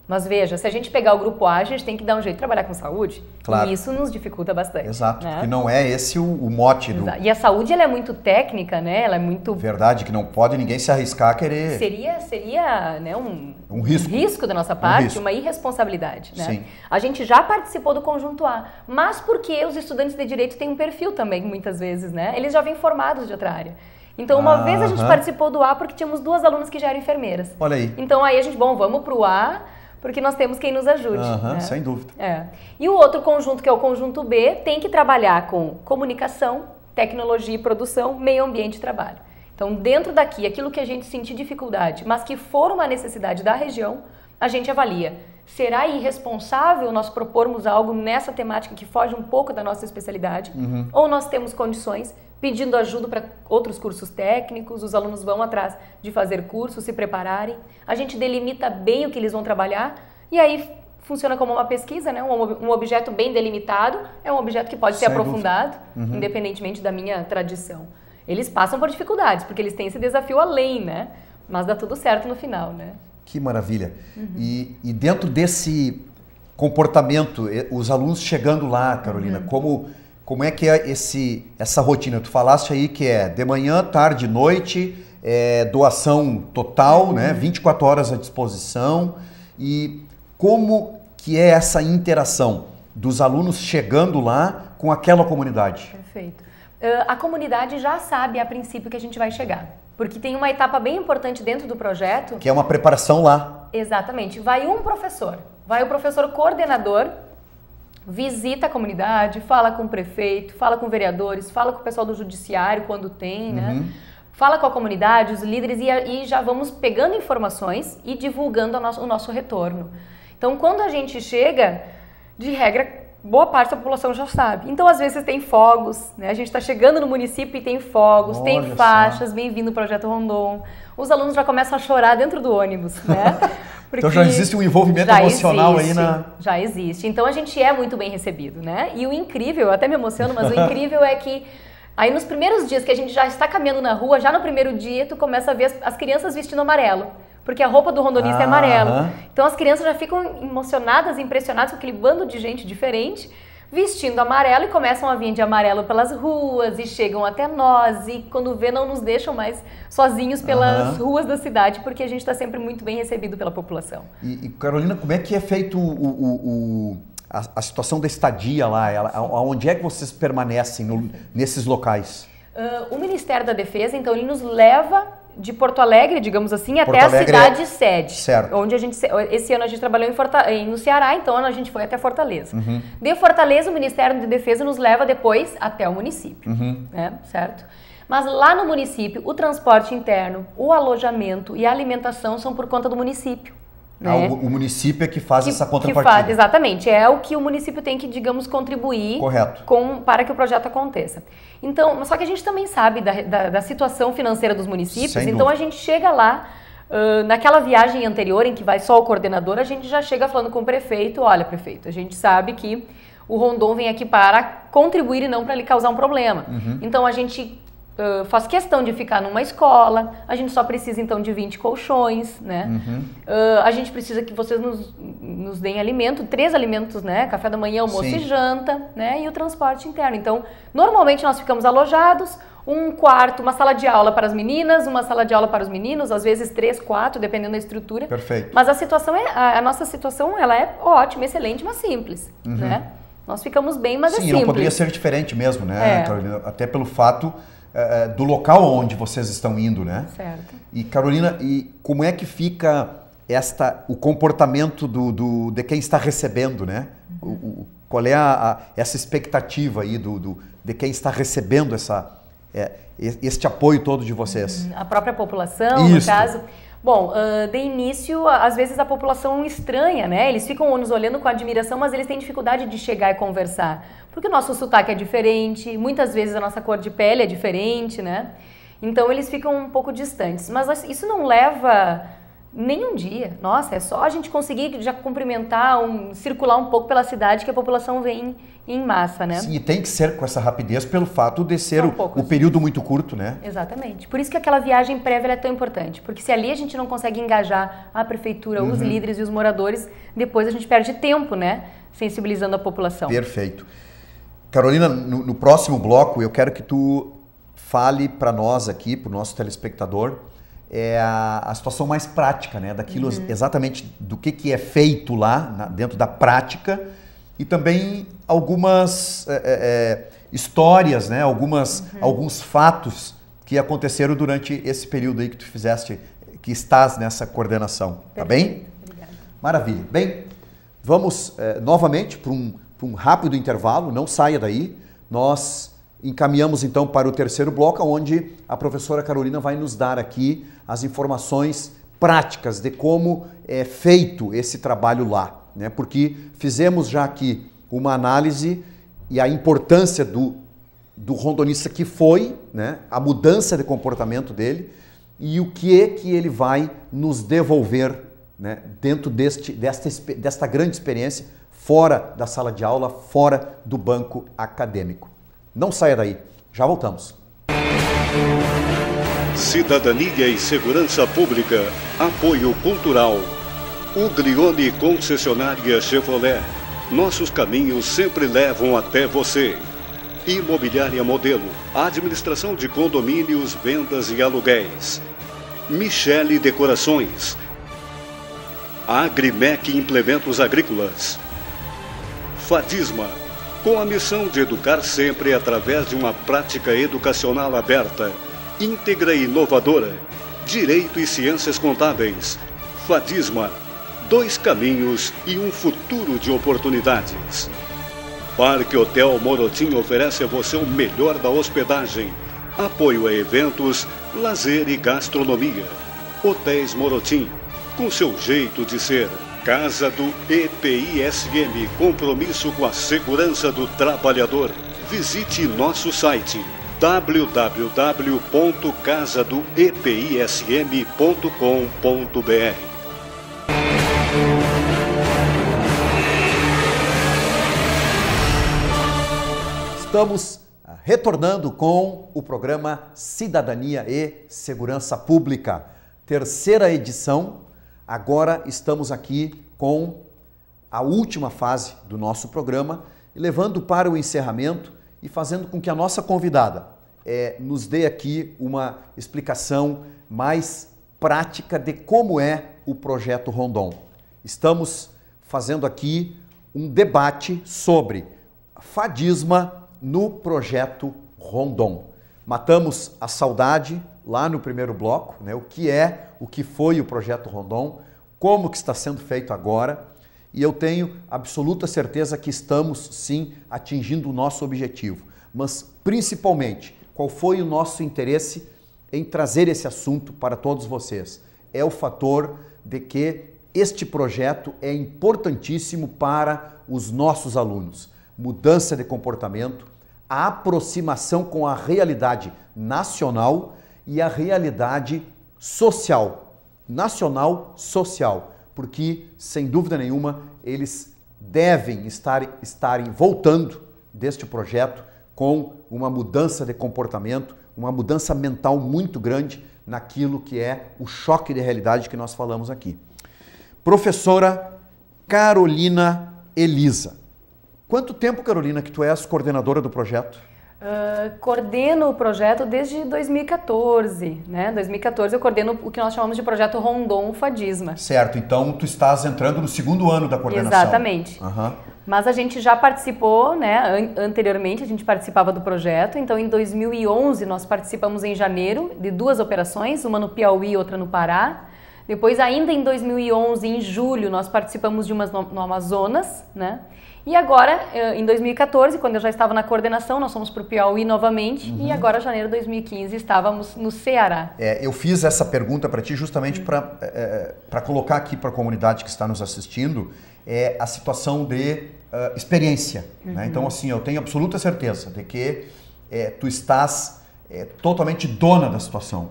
Mas veja, se a gente pegar o grupo A, a gente tem que dar um jeito de trabalhar com saúde. Claro. E isso nos dificulta bastante. Exato, né? porque não é esse o mote do... E a saúde, ela é muito técnica, né? Ela é muito... Verdade, que não pode ninguém se arriscar a querer... Seria né, um risco da nossa parte, uma irresponsabilidade, né? Sim. A gente já participou do Conjunto A, mas porque os estudantes de Direito têm um perfil também, muitas vezes, né? Eles já vêm formados de outra área. Então, uma vez a gente participou do A porque tínhamos 2 alunas que já eram enfermeiras. Olha aí. Então, aí a gente, vamos pro A... porque nós temos quem nos ajude. Né? Sem dúvida. E o outro conjunto, que é o conjunto B, tem que trabalhar com comunicação, tecnologia e produção, meio ambiente e trabalho. Então, dentro daqui, aquilo que a gente sentir dificuldade, mas que for uma necessidade da região, a gente avalia. Será irresponsável nós propormos algo nessa temática que foge um pouco da nossa especialidade? Ou nós temos condições, pedindo ajuda para outros cursos técnicos, os alunos vão atrás de fazer cursos, se prepararem. A gente delimita bem o que eles vão trabalhar e aí funciona como uma pesquisa, né? Um objeto bem delimitado é um objeto que pode ser aprofundado, independentemente da minha tradição. Eles passam por dificuldades, porque eles têm esse desafio além, né? Mas dá tudo certo no final, né? Que maravilha. E dentro desse comportamento, os alunos chegando lá, Carolina, como é que é essa rotina? Tu falaste aí que é de manhã, tarde, noite, doação total, né? 24 horas à disposição. E como que é essa interação dos alunos chegando lá com aquela comunidade? Perfeito. A comunidade já sabe a princípio que a gente vai chegar. Porque tem uma etapa bem importante dentro do projeto. Que é uma preparação lá. Exatamente. Vai um professor. Vai o professor coordenador, visita a comunidade, fala com o prefeito, fala com vereadores, fala com o pessoal do judiciário quando tem, né? Fala com a comunidade, os líderes e já vamos pegando informações e divulgando o nosso retorno. Então, quando a gente chega, de regra, boa parte da população já sabe. Então, às vezes tem fogos, né? A gente está chegando no município e tem fogos, tem faixas, bem-vindo ao Projeto Rondon. Os alunos já começam a chorar dentro do ônibus, né? Então já existe um envolvimento emocional aí na... Já existe. Então a gente é muito bem recebido, né? E o incrível, eu até me emociono, mas o incrível é que aí nos primeiros dias que a gente já está caminhando na rua, já no primeiro dia tu começa a ver as crianças vestindo amarelo. Porque a roupa do rondonista é amarelo. Então as crianças já ficam emocionadas, impressionadas com aquele bando de gente diferente, vestindo amarelo e começam a vir de amarelo pelas ruas e chegam até nós e quando vê não nos deixam mais sozinhos pelas ruas da cidade porque a gente está sempre muito bem recebido pela população. E Carolina, como é que é feito a situação da estadia lá? Onde é que vocês permanecem nesses locais? O Ministério da Defesa, então, ele nos leva de Porto Alegre, digamos assim, até a cidade sede. Certo. Onde esse ano a gente trabalhou no Ceará, então a gente foi até Fortaleza. De Fortaleza, o Ministério da Defesa nos leva depois até o município, né? Certo? Mas lá no município, o transporte interno, o alojamento e a alimentação são por conta do município. Né? O município é que faz essa contrapartida. Exatamente, é o que o município tem que, digamos, contribuir para que o projeto aconteça. Então, só que a gente também sabe da situação financeira dos municípios, então a gente chega lá, naquela viagem anterior em que vai só o coordenador, a gente já chega falando com o prefeito, olha prefeito, a gente sabe que o Rondon vem aqui para contribuir e não para lhe causar um problema. Então a gente... faz questão de ficar numa escola, a gente só precisa então de 20 colchões, né? A gente precisa que vocês nos deem alimento, 3 alimentos, né? Café da manhã, almoço e janta, né? E o transporte interno. Então, normalmente nós ficamos alojados, um quarto, uma sala de aula para as meninas, uma sala de aula para os meninos, às vezes 3, 4, dependendo da estrutura. Perfeito. Mas a nossa situação, ela é ótima, excelente, mas simples, né? Nós ficamos bem, mas é simples. Sim, não poderia ser diferente mesmo, né, Carolina? Até pelo fato... do local onde vocês estão indo, né? Certo. E Carolina, e como é que fica o comportamento de quem está recebendo, né? Qual é essa expectativa aí de quem está recebendo este apoio todo de vocês? A própria população, no caso... Bom, de início, às vezes a população estranha, né? Eles ficam nos olhando com admiração, mas eles têm dificuldade de chegar e conversar. Porque o nosso sotaque é diferente, muitas vezes a nossa cor de pele é diferente, né? Então eles ficam um pouco distantes. Mas isso não leva nem um dia. Nossa, é só a gente conseguir já cumprimentar, circular um pouco pela cidade que a população vem em massa, né? Sim, e tem que ser com essa rapidez pelo fato de ser o período muito curto, né? Exatamente. Por isso que aquela viagem prévia é tão importante. Porque se ali a gente não consegue engajar a prefeitura, os líderes e os moradores, depois a gente perde tempo, né? Sensibilizando a população. Perfeito. Carolina, no próximo bloco eu quero que tu fale para nós aqui, para o nosso telespectador, a situação mais prática, né? Daquilo exatamente do que é feito lá dentro da prática e também algumas histórias, né? Alguns fatos que aconteceram durante esse período aí que tu fizeste, que estás nessa coordenação, tá bem? Obrigada. Maravilha. Bem, vamos novamente para um rápido intervalo, não saia daí. Nós encaminhamos então para o terceiro bloco, onde a professora Carolina vai nos dar aqui as informações práticas de como é feito esse trabalho lá, né? Porque fizemos já aqui uma análise e a importância do rondonista que foi, né? A mudança de comportamento dele e o que é que ele vai nos devolver, né? Dentro desta grande experiência, fora da sala de aula, fora do banco acadêmico. Não saia daí, já voltamos. Cidadania e Segurança Pública, apoio cultural. Uglione Concessionária Chevrolet, nossos caminhos sempre levam até você. Imobiliária Modelo, administração de condomínios, vendas e aluguéis. Michele Decorações. Agrimec Implementos Agrícolas. Fadisma, com a missão de educar sempre através de uma prática educacional aberta, íntegra e inovadora. Direito e Ciências Contábeis. Fadisma, 2 caminhos e um futuro de oportunidades. Parque Hotel Morotim oferece a você o melhor da hospedagem, apoio a eventos, lazer e gastronomia. Hotéis Morotim, com seu jeito de ser. Casa do EPISM, compromisso com a segurança do trabalhador. Visite nosso site www.casadoepism.com.br. Estamos retornando com o programa Cidadania e Segurança Pública, terceira edição. Agora estamos aqui com a última fase do nosso programa, levando para o encerramento e fazendo com que a nossa convidada nos dê aqui uma explicação mais prática de como é o Projeto Rondon. Estamos fazendo aqui um debate sobre fadisma no Projeto Rondon. Matamos a saudade lá no primeiro bloco, né? O que foi o Projeto Rondon, como que está sendo feito agora, e eu tenho absoluta certeza que estamos sim atingindo o nosso objetivo. Mas principalmente, qual foi o nosso interesse em trazer esse assunto para todos vocês? É o fator de que este projeto é importantíssimo para os nossos alunos. Mudança de comportamento, a aproximação com a realidade nacional e a realidade social, nacional-social, porque, sem dúvida nenhuma, eles devem estarem voltando deste projeto com uma mudança de comportamento, uma mudança mental muito grande naquilo que é o choque de realidade que nós falamos aqui. Professora Carolina Elisa. Quanto tempo, Carolina, que tu és coordenadora do projeto? Coordeno o projeto desde 2014, né? 2014 eu coordeno o que nós chamamos de Projeto Rondon Fadisma. Certo, então tu estás entrando no segundo ano da coordenação. Exatamente. Uhum. Mas a gente já participou, né? Anteriormente a gente participava do projeto, então em 2011 nós participamos em janeiro de 2 operações, uma no Piauí e outra no Pará. Depois ainda em 2011, em julho, nós participamos de umas no Amazonas, né? E agora, em 2014, quando eu já estava na coordenação, nós fomos para o Piauí novamente, e agora, em janeiro de 2015, estávamos no Ceará. Eu fiz essa pergunta para ti justamente para colocar aqui para a comunidade que está nos assistindo a situação de experiência. Né? Então, assim, eu tenho absoluta certeza de que tu estás totalmente dona da situação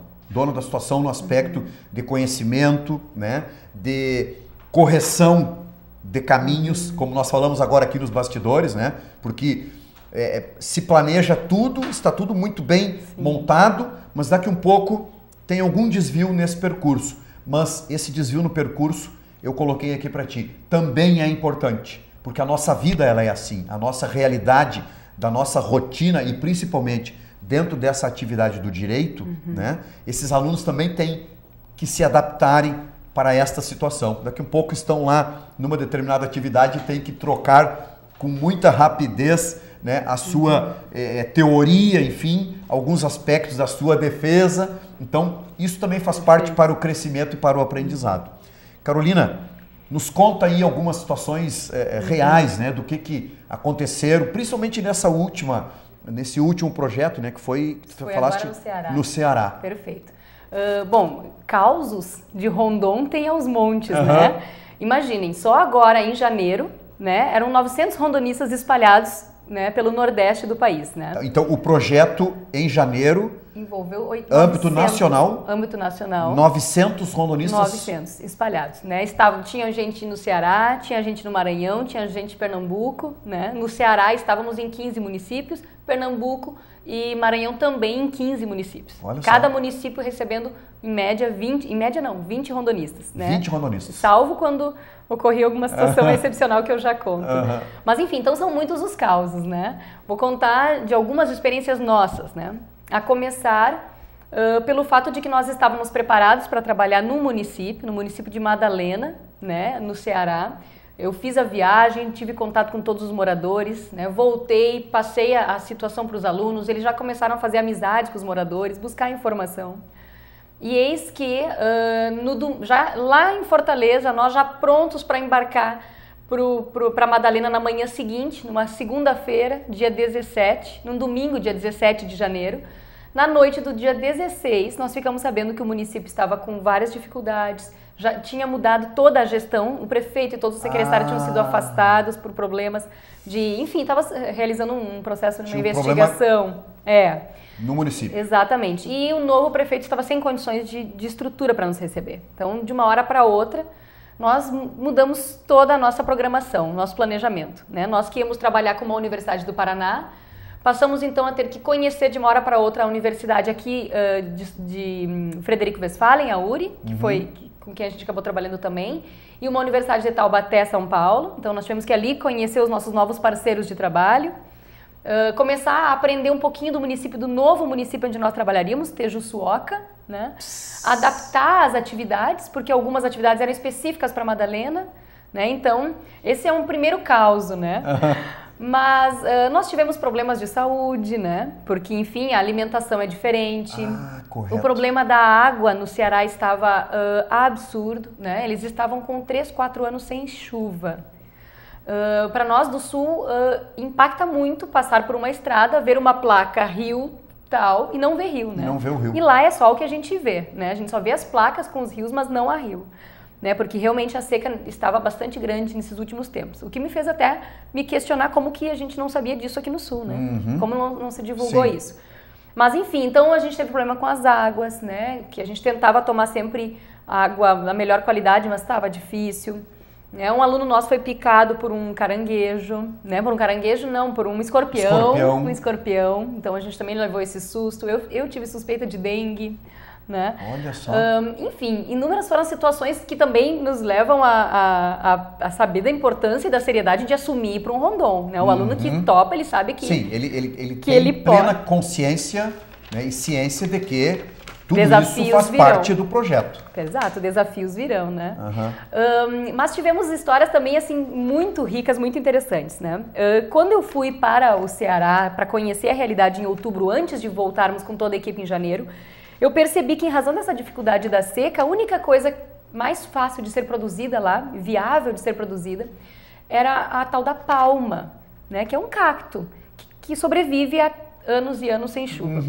no aspecto de conhecimento, né? De correção de caminhos, como nós falamos agora aqui nos bastidores, né? Porque se planeja tudo, está tudo muito bem montado, mas daqui um pouco tem algum desvio nesse percurso. Mas esse desvio no percurso, eu coloquei aqui para ti, também é importante, porque a nossa vida ela é assim, a nossa realidade, da nossa rotina e principalmente dentro dessa atividade do direito, né? Esses alunos também têm que se adaptarem para esta situação. Daqui um pouco estão lá numa determinada atividade e têm que trocar com muita rapidez, né, a sua teoria, enfim, alguns aspectos da sua defesa. Então, isso também faz parte para o crescimento e para o aprendizado. Carolina, nos conta aí algumas situações reais, né, do que aconteceram, principalmente nesse último projeto, né, que foi falaste agora no Ceará. No Ceará. Perfeito. Bom, causos de Rondon tem aos montes, né? Imaginem, só agora em janeiro, né, eram 900 rondonistas espalhados, né, pelo nordeste do país, né? Então, o projeto em janeiro envolveu âmbito nacional, 900 rondonistas 900 espalhados, né? Tinha gente no Ceará, tinha gente no Maranhão, tinha gente em Pernambuco, né? No Ceará estávamos em 15 municípios, Pernambuco e Maranhão também em 15 municípios. Olha Cada só. município recebendo em média 20 rondonistas, né? 20 rondonistas. Salvo quando ocorria alguma situação excepcional que eu já conto. Mas enfim, então são muitos os causos, né? Vou contar de algumas experiências nossas, né? A começar pelo fato de que nós estávamos preparados para trabalhar no município de Madalena, né, no Ceará. Eu fiz a viagem, tive contato com todos os moradores, né, voltei, passei a situação para os alunos, eles já começaram a fazer amizades com os moradores, buscar informação. E eis que já lá em Fortaleza, nós já prontos para embarcar para Madalena na manhã seguinte, numa segunda-feira, dia 17, num domingo, dia 17 de janeiro, Na noite do dia 16, nós ficamos sabendo que o município estava com várias dificuldades, já tinha mudado toda a gestão, o prefeito e todos os secretários tinham sido afastados por problemas de... Enfim, estava realizando um processo de uma investigação. No município. Exatamente. E o novo prefeito estava sem condições de estrutura para nos receber. Então, de uma hora para outra, nós mudamos toda a nossa programação, nosso planejamento, né? Nós que íamos trabalhar com uma Universidade do Paraná, passamos então a ter que conhecer de uma hora para outra a universidade aqui de Frederico Westphalen, a URI, que foi com quem a gente acabou trabalhando também, e uma universidade de Taubaté, São Paulo. Então nós tivemos que ali conhecer os nossos novos parceiros de trabalho, começar a aprender um pouquinho do município, do novo município onde nós trabalharíamos, Tejuçuoca, né? Adaptar as atividades, porque algumas atividades eram específicas para Madalena, né? Então esse é um primeiro caos, né? Mas nós tivemos problemas de saúde, né? Porque, enfim, a alimentação é diferente. Correto. O problema da água no Ceará estava absurdo, né? Eles estavam com 3, 4 anos sem chuva. Para nós do Sul, impacta muito passar por uma estrada, ver uma placa rio tal e não ver rio, né? Não ver o rio. E lá é só o que a gente vê, né? A gente só vê as placas com os rios, mas não há rio. Né, porque realmente a seca estava bastante grande nesses últimos tempos. O que me fez até me questionar como que a gente não sabia disso aqui no Sul, né? Como não se divulgou isso. Mas enfim, então a gente teve problema com as águas, né? Que a gente tentava tomar sempre água da melhor qualidade, mas estava difícil. Né? Um aluno nosso foi picado por um caranguejo, né? Por um caranguejo não, por um escorpião. Um escorpião. Então a gente também levou esse susto. Eu tive suspeita de dengue. Né? Olha só. Enfim, inúmeras foram as situações que também nos levam a saber da importância e da seriedade de assumir para um Rondon. Né? O aluno que topa, ele sabe que... Sim, ele tem plena consciência, né, e ciência de que tudo isso faz parte do projeto. Exato, desafios virão, né? Mas tivemos histórias também, assim, muito ricas, muito interessantes, né? Quando eu fui para o Ceará para conhecer a realidade em outubro, antes de voltarmos com toda a equipe em janeiro, eu percebi que, em razão dessa dificuldade da seca, a única coisa mais fácil de ser produzida lá, viável de ser produzida, era a tal da palma, né? Que é um cacto que sobrevive a anos e anos sem chuva.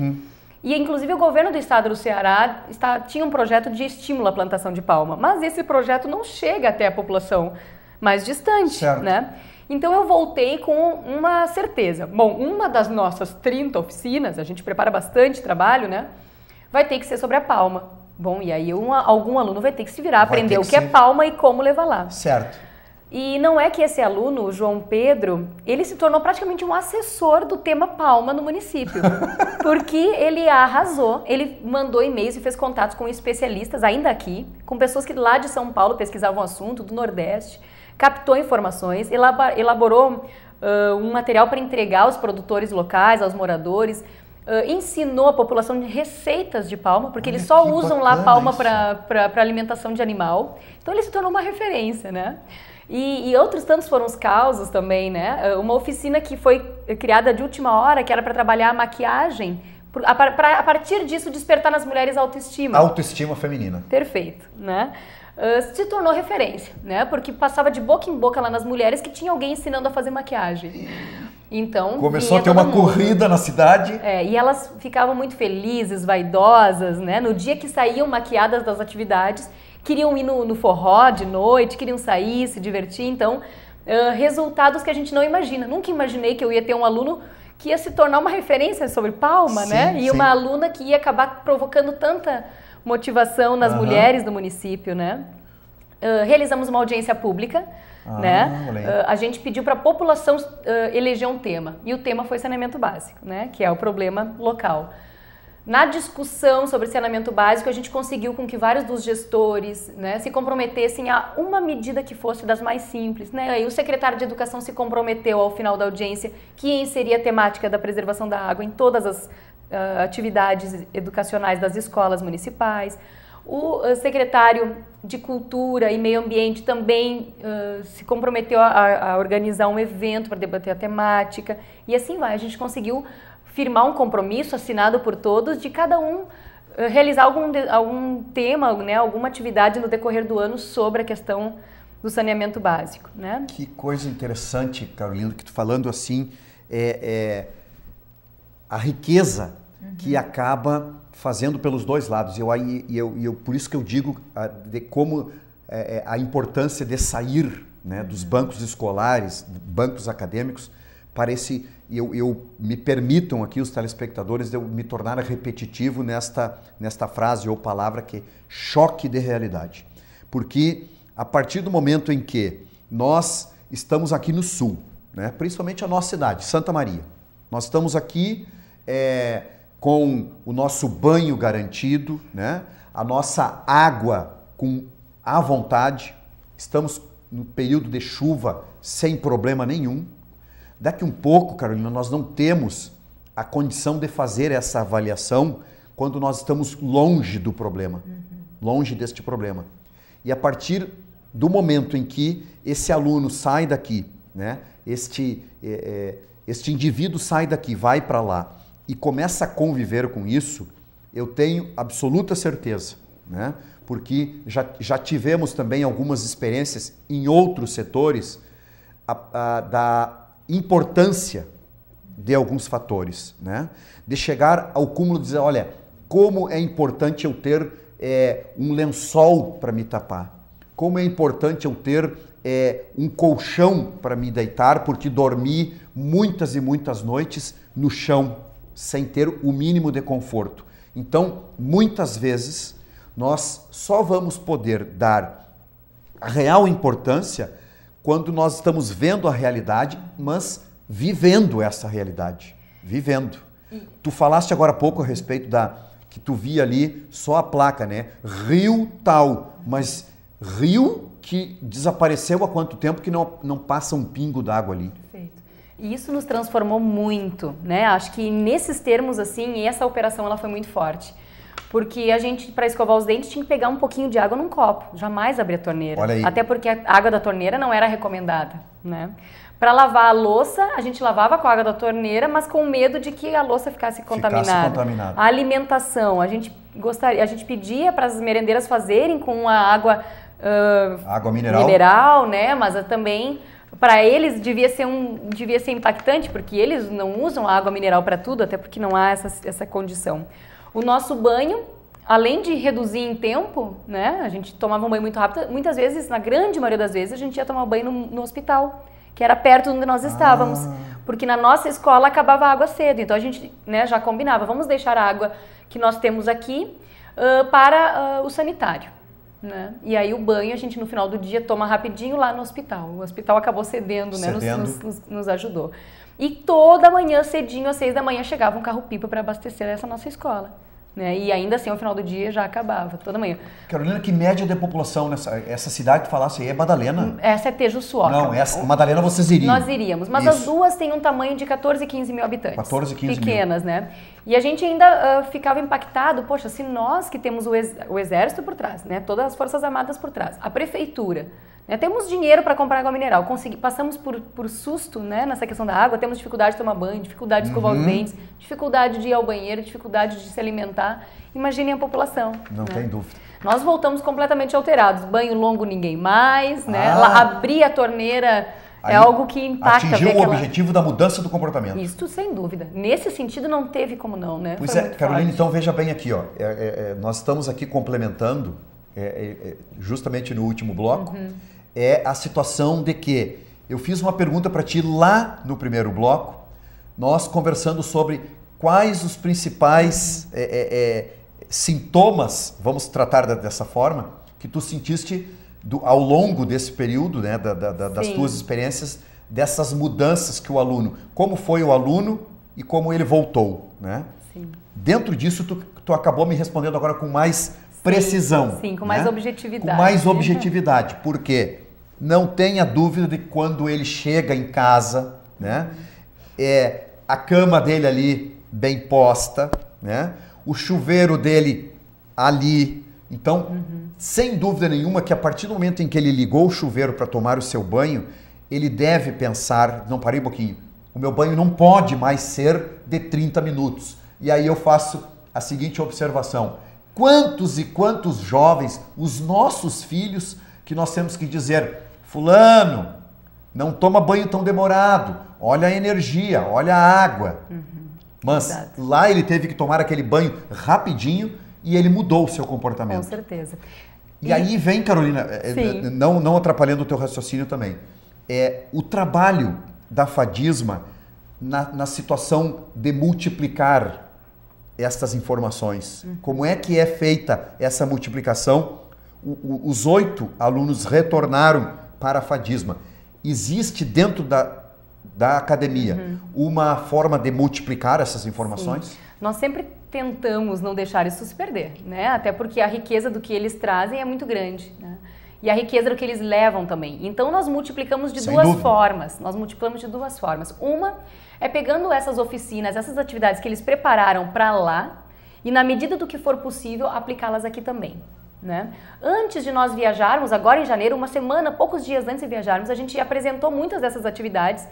E, inclusive, o governo do estado do Ceará tinha um projeto de estímulo à plantação de palma, mas esse projeto não chega até a população mais distante, né? Então, eu voltei com uma certeza. Bom, uma das nossas 30 oficinas, a gente prepara bastante trabalho, né? Vai ter que ser sobre a palma. Bom, e aí algum aluno vai ter que se virar, aprender o que é palma e como levar lá. Certo. E não é que esse aluno, o João Pedro, ele se tornou praticamente um assessor do tema palma no município. Porque ele arrasou, ele mandou e-mails e fez contatos com especialistas, ainda aqui, com pessoas que lá de São Paulo pesquisavam o assunto, do Nordeste, captou informações, elaborou um material para entregar aos produtores locais, aos moradores, ensinou a população de receitas de palma, porque eles só usam lá palma para alimentação de animal. Então ele se tornou uma referência, né? E outros tantos foram os causos também, né? Uma oficina que foi criada de última hora, que era para trabalhar a maquiagem, para a partir disso despertar nas mulheres a autoestima. Autoestima feminina. Perfeito, né? Se tornou referência, né? Porque passava de boca em boca lá nas mulheres que tinha alguém ensinando a fazer maquiagem. Então, começou a ter uma corrida na cidade. E elas ficavam muito felizes, vaidosas, né? No dia que saíam maquiadas das atividades, queriam ir no forró de noite, queriam sair, se divertir. Então, resultados que a gente não imagina. Nunca imaginei que eu ia ter um aluno que ia se tornar uma referência sobre palma, né? E uma aluna que ia acabar provocando tanta motivação nas mulheres do município, né? Realizamos uma audiência pública, né? A gente pediu para a população eleger um tema, e o tema foi saneamento básico, né? Que é o problema local. Na discussão sobre saneamento básico, a gente conseguiu com que vários dos gestores, né, se comprometessem a uma medida que fosse das mais simples, né? Aí o secretário de Educação se comprometeu ao final da audiência que ia inserir a temática da preservação da água em todas as atividades educacionais das escolas municipais. O secretário de Cultura e Meio Ambiente também se comprometeu a organizar um evento para debater a temática. E assim vai, a gente conseguiu firmar um compromisso assinado por todos de cada um realizar algum tema, né, alguma atividade no decorrer do ano sobre a questão do saneamento básico, né? Que coisa interessante, Carolina, que tu falando assim, a riqueza que acaba fazendo pelos dois lados. Por isso que eu digo de como a importância de sair, né, dos bancos escolares, bancos acadêmicos, me permitam aqui, os telespectadores, de eu me tornar repetitivo nesta frase ou palavra que é choque de realidade. Porque a partir do momento em que nós estamos aqui no sul, né, principalmente a nossa cidade, Santa Maria, nós estamos aqui com o nosso banho garantido, né, a nossa água à vontade, estamos no período de chuva sem problema nenhum. Daqui um pouco, Carolina, nós não temos a condição de fazer essa avaliação quando nós estamos longe do problema, longe deste problema. E a partir do momento em que esse aluno sai daqui, né, este indivíduo sai daqui, vai para lá e começa a conviver com isso, eu tenho absoluta certeza, né, porque já tivemos também algumas experiências em outros setores da importância de alguns fatores, né? De chegar ao cúmulo de dizer, olha, como é importante eu ter um lençol para me tapar, como é importante eu ter um colchão para me deitar, porque dormi muitas e muitas noites no chão, sem ter o mínimo de conforto. Então, muitas vezes, nós só vamos poder dar a real importância quando nós estamos vendo a realidade, mas vivendo essa realidade. Vivendo. Tu falaste agora há pouco a respeito que tu via ali só a placa, né? Rio tal, mas rio que desapareceu há quanto tempo que não passa um pingo d'água ali. Perfeito. E isso nos transformou muito, né? Acho que nesses termos, assim, essa operação ela foi muito forte. Porque a gente, para escovar os dentes, tinha que pegar um pouquinho de água num copo, jamais abrir a torneira. Olha aí. Até porque a água da torneira não era recomendada, né? Para lavar a louça, a gente lavava com a água da torneira, mas com medo de que a louça ficasse contaminada. A alimentação, a gente pedia para as merendeiras fazerem com a água mineral, né? Mas também para eles devia ser impactante, porque eles não usam a água mineral para tudo, até porque não há essa condição. O nosso banho, além de reduzir em tempo, né? A gente tomava um banho muito rápido. Muitas vezes, na grande maioria das vezes, a gente ia tomar banho no hospital, que era perto onde nós estávamos. Porque na nossa escola acabava a água cedo. Então a gente, né, já combinava, vamos deixar a água que nós temos aqui para o sanitário. Né? E aí o banho a gente no final do dia toma rapidinho lá no hospital. O hospital acabou cedendo, né? Nos ajudou. E toda manhã, cedinho, às 6 da manhã, chegava um carro-pipa para abastecer essa nossa escola. Né? E ainda assim, ao final do dia, já acabava, toda manhã. Carolina, que média de população essa cidade que falasse aí é Madalena? Essa é Tejuçuoca. Não, Madalena vocês iriam. Nós iríamos, mas as duas têm um tamanho de 14 e 15 mil habitantes. 14 e 15 pequenas, mil. Né? E a gente ainda ficava impactado, poxa, se nós que temos o exército por trás, né? Todas as forças armadas por trás, a prefeitura, né? Temos dinheiro para comprar água mineral, passamos por susto, né? Nessa questão da água, temos dificuldade de tomar banho, dificuldade de escovar os dentes, dificuldade de ir ao banheiro, dificuldade de se alimentar. Imaginem a população. Não tem dúvida. Nós voltamos completamente alterados, banho longo ninguém mais, né? Abrir a torneira é algo que impacta. Atingiu o objetivo da mudança do comportamento. Isso, sem dúvida. Nesse sentido, não teve como não, né? Pois é, Carolina, então veja bem aqui, ó. Nós estamos aqui complementando, justamente no último bloco, a situação de que eu fiz uma pergunta para ti lá no primeiro bloco, nós conversando sobre quais os principais sintomas, vamos tratar dessa forma, que tu sentiste ao longo desse período, né, das tuas experiências, dessas mudanças que o aluno, como foi o aluno e como ele voltou, né? Sim. Dentro disso, tu acabou me respondendo agora com mais precisão. Sim, com mais objetividade. Com mais objetividade, porque não tenha dúvida de que quando ele chega em casa, né, a cama dele ali bem posta, né, o chuveiro dele ali. Então, sem dúvida nenhuma que a partir do momento em que ele ligou o chuveiro para tomar o seu banho, ele deve pensar, não, parei um pouquinho, o meu banho não pode mais ser de 30 minutos. E aí eu faço a seguinte observação: quantos e quantos jovens, os nossos filhos, que nós temos que dizer, fulano, não toma banho tão demorado, olha a energia, olha a água. Mas Exato. lá ele teve que tomar aquele banho rapidinho e ele mudou o seu Com comportamento. certeza. E aí vem, Carolina, Sim. não atrapalhando o teu raciocínio também, o trabalho da Fadisma na situação de multiplicar estas informações. Como é que é feita essa multiplicação? Os 8 alunos retornaram para a Fadisma. Existe dentro da academia uma forma de multiplicar essas informações? Sim. Nós sempre tentamos não deixar isso se perder, né? Até porque a riqueza do que eles trazem é muito grande, né? E a riqueza do que eles levam também. Então nós multiplicamos de duas formas. Nós multiplicamos de duas formas. Uma é pegando essas oficinas, essas atividades que eles prepararam para lá e, na medida do que for possível, aplicá-las aqui também, né? Antes de nós viajarmos, agora em janeiro, uma semana, poucos dias antes de viajarmos, a gente apresentou muitas dessas atividades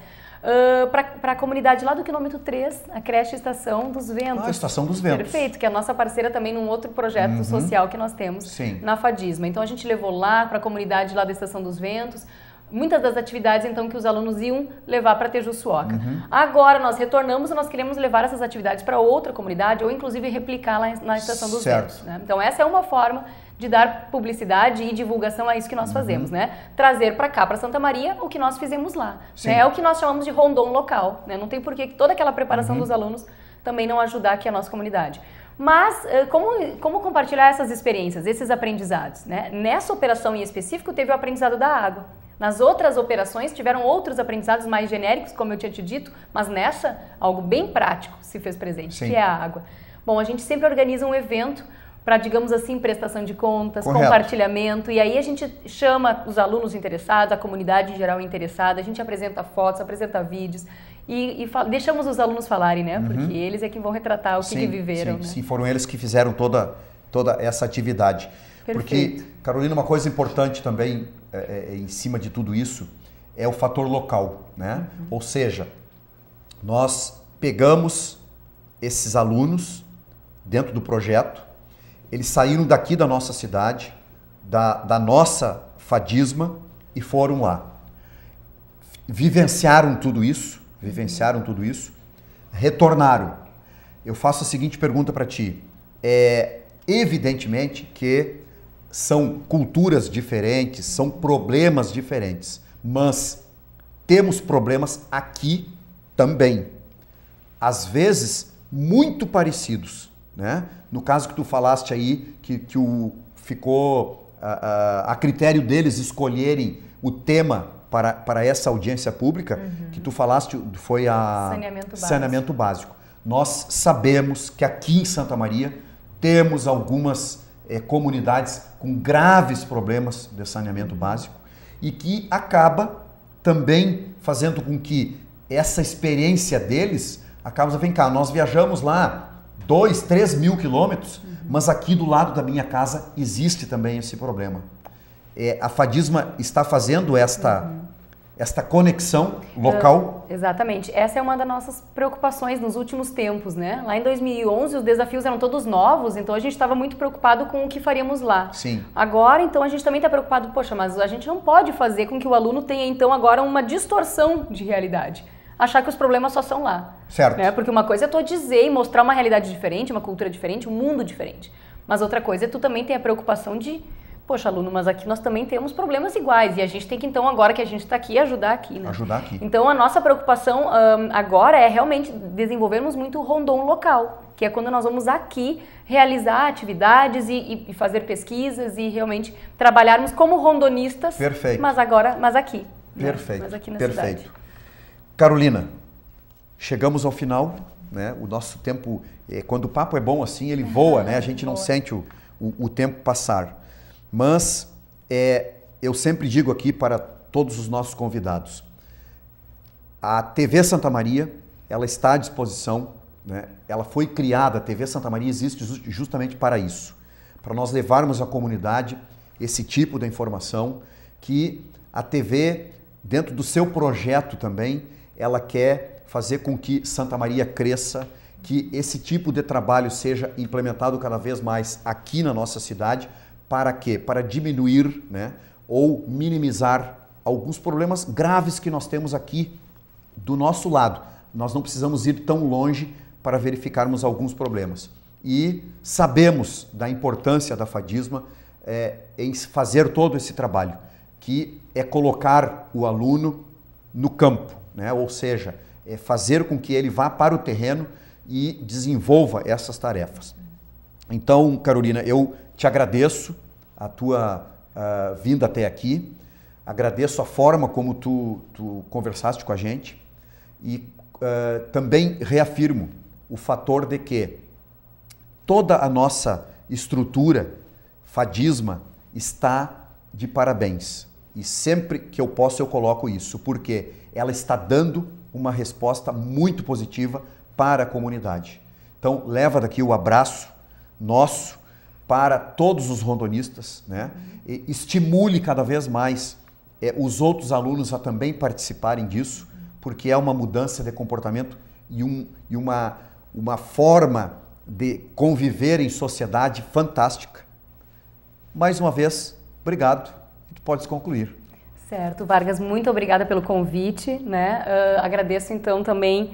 para a comunidade lá do quilômetro 3, a creche Estação dos Ventos. A Estação dos Ventos. Perfeito, que é a nossa parceira também num outro projeto social que nós temos na Fadisma. Então a gente levou lá para a comunidade lá da Estação dos Ventos, muitas das atividades então que os alunos iam levar para Tejuçuoca. Agora nós retornamos e nós queremos levar essas atividades para outra comunidade ou inclusive replicar lá na Estação dos Ventos, né? Então essa é uma forma de dar publicidade e divulgação a isso que nós fazemos, né? Trazer para cá, para Santa Maria, o que nós fizemos lá. Né? É o que nós chamamos de rondon local, né? Não tem por que toda aquela preparação dos alunos também não ajudar aqui a nossa comunidade. Mas como compartilhar essas experiências, esses aprendizados, né? Nessa operação em específico teve o aprendizado da água. Nas outras operações tiveram outros aprendizados mais genéricos, como eu tinha te dito, mas nessa algo bem prático se fez presente, que é a água. Bom, a gente sempre organiza um evento para, digamos assim, prestação de contas, compartilhamento, e aí a gente chama os alunos interessados, a comunidade em geral interessada, a gente apresenta fotos, apresenta vídeos e deixamos os alunos falarem, né? Porque eles é que vão retratar o que viveram. Né? Sim, foram eles que fizeram toda essa atividade. Perfeito. Porque, Carolina, uma coisa importante também em cima de tudo isso é o fator local, né? Ou seja, nós pegamos esses alunos dentro do projeto, eles saíram daqui da nossa cidade, da nossa Fadisma e foram lá. Vivenciaram tudo isso, retornaram. Eu faço a seguinte pergunta para ti. Evidentemente que são culturas diferentes, são problemas diferentes, mas temos problemas aqui também. Às vezes, muito parecidos, né? No caso que tu falaste aí, que ficou a critério deles escolherem o tema para essa audiência pública, que tu falaste foi a saneamento básico. Nós sabemos que aqui em Santa Maria temos algumas comunidades com graves problemas de saneamento básico e que acaba também fazendo com que essa experiência deles acaba, vem cá, nós viajamos lá 2, 3 mil quilômetros, mas aqui do lado da minha casa existe também esse problema. A Fadisma está fazendo esta conexão local? Exatamente. Essa é uma das nossas preocupações nos últimos tempos, né? Lá em 2011 os desafios eram todos novos, então a gente estava muito preocupado com o que faríamos lá. Sim. Agora, então, a gente também está preocupado, poxa, mas a gente não pode fazer com que o aluno tenha, então, agora uma distorção de realidade. Achar que os problemas só são lá. Certo. Né? Porque uma coisa é tu dizer e mostrar uma realidade diferente, uma cultura diferente, um mundo diferente. Mas outra coisa é tu também ter a preocupação de, poxa, aluno, mas aqui nós também temos problemas iguais e a gente tem que, então, agora que a gente está aqui, ajudar aqui, né? Ajudar aqui. Então, a nossa preocupação agora é realmente desenvolvermmos muito o rondon local, que é quando nós vamos aqui realizar atividades e fazer pesquisas e realmente trabalharmos como rondonistas, perfeito, mas aqui. Perfeito, né? Mas aqui na perfeito. cidade. Carolina, chegamos ao final, né? O nosso tempo, quando o papo é bom assim, ele voa, né? A gente não sente o tempo passar. Mas eu sempre digo aqui para todos os nossos convidados, a TV Santa Maria, ela está à disposição, né? Ela foi criada, a TV Santa Maria existe justamente para isso, para nós levarmos à comunidade esse tipo de informação que a TV, dentro do seu projeto também, ela quer fazer com que Santa Maria cresça, que esse tipo de trabalho seja implementado cada vez mais aqui na nossa cidade. Para quê? Para diminuir, né, ou minimizar alguns problemas graves que nós temos aqui do nosso lado. Nós não precisamos ir tão longe para verificarmos alguns problemas. E sabemos da importância da Fadisma em fazer todo esse trabalho, que é colocar o aluno no campo, né? Ou seja, é fazer com que ele vá para o terreno e desenvolva essas tarefas. Então, Carolina, eu te agradeço a tua vinda até aqui, agradeço a forma como tu conversaste com a gente e também reafirmo o fator de que toda a nossa estrutura Fadisma está de parabéns. E sempre que eu posso eu coloco isso, porque ela está dando uma resposta muito positiva para a comunidade. Então, leva daqui o abraço nosso para todos os rondonistas, né? E estimule cada vez mais os outros alunos a também participarem disso, porque é uma mudança de comportamento e uma forma de conviver em sociedade fantástica. Mais uma vez, obrigado. Tu podes concluir. Certo, Vargas, muito obrigada pelo convite, né? Agradeço então também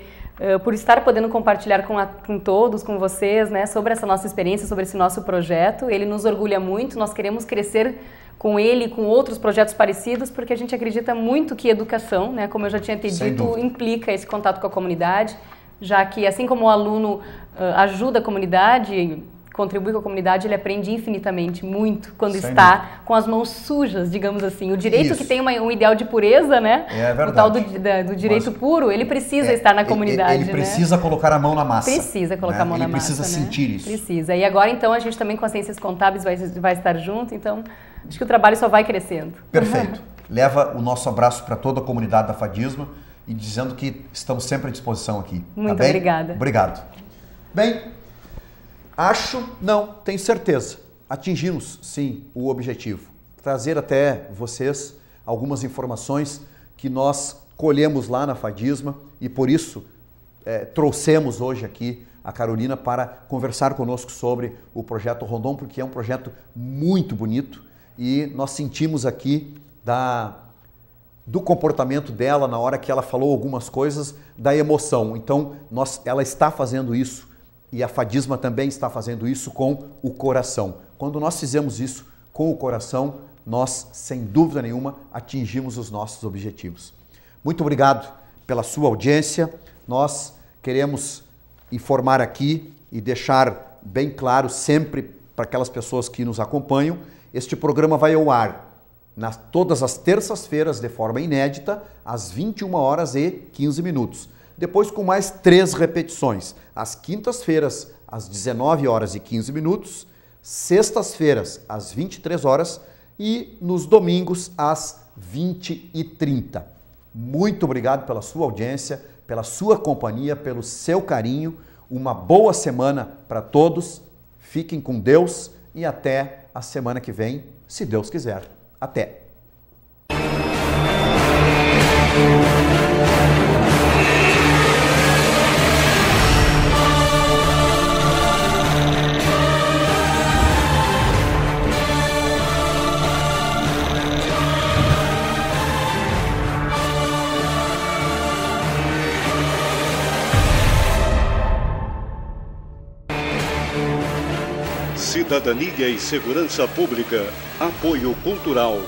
por estar podendo compartilhar com todos, com vocês, né, sobre essa nossa experiência, sobre esse nosso projeto. Ele nos orgulha muito, nós queremos crescer com ele e com outros projetos parecidos, porque a gente acredita muito que educação, né, como eu já tinha te dito, implica esse contato com a comunidade, já que assim como o aluno ajuda a comunidade, contribui com a comunidade, ele aprende infinitamente muito quando está com as mãos sujas, digamos assim. O direito que tem um ideal de pureza, né? É verdade. O tal do direito puro, ele precisa estar na comunidade. Ele precisa colocar a mão na massa. Precisa colocar a mão na massa. Ele precisa sentir isso. Precisa. E agora, então, a gente também com as ciências contábeis vai estar junto, então acho que o trabalho só vai crescendo. Perfeito. Leva o nosso abraço para toda a comunidade da Fadisma e dizendo que estamos sempre à disposição aqui. Muito tá bem? obrigada. Obrigado. Bem, tenho certeza, atingimos sim o objetivo. Trazer até vocês algumas informações que nós colhemos lá na Fadisma e por isso trouxemos hoje aqui a Carolina para conversar conosco sobre o projeto Rondon, porque é um projeto muito bonito e nós sentimos aqui do comportamento dela na hora que ela falou algumas coisas, da emoção. Então, ela está fazendo isso e a Fadisma também está fazendo isso com o coração. Quando nós fizemos isso com o coração, nós, sem dúvida nenhuma, atingimos os nossos objetivos. Muito obrigado pela sua audiência. Nós queremos informar aqui e deixar bem claro sempre para aquelas pessoas que nos acompanham, este programa vai ao ar todas as terças-feiras de forma inédita, às 21h15. Depois com mais 3 repetições, às quintas-feiras, às 19h15, sextas-feiras, às 23h e nos domingos, às 20h30. Muito obrigado pela sua audiência, pela sua companhia, pelo seu carinho. Uma boa semana para todos. Fiquem com Deus e até a semana que vem, se Deus quiser. Até! Cidadania e Segurança Pública. Apoio Cultural.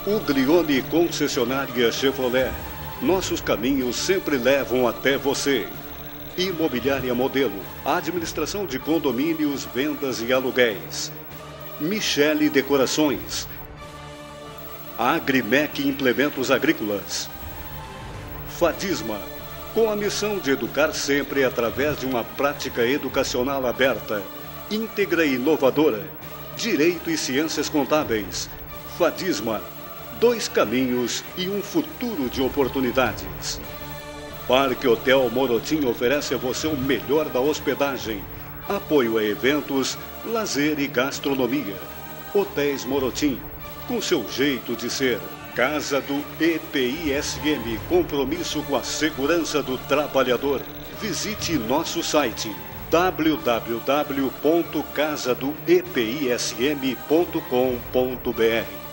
Uglione Concessionária Chevrolet. Nossos caminhos sempre levam até você. Imobiliária Modelo. Administração de condomínios, vendas e aluguéis. Michele Decorações. Agrimec Implementos Agrícolas. Fadisma. Com a missão de educar sempre através de uma prática educacional aberta, íntegra e inovadora. Direito e Ciências Contábeis. Fadisma. 2 caminhos e um futuro de oportunidades. Parque Hotel Morotim oferece a você o melhor da hospedagem, apoio a eventos, lazer e gastronomia. Hotéis Morotim, com seu jeito de ser. Casa do EPISM, compromisso com a segurança do trabalhador. Visite nosso site www.casadoepism.com.br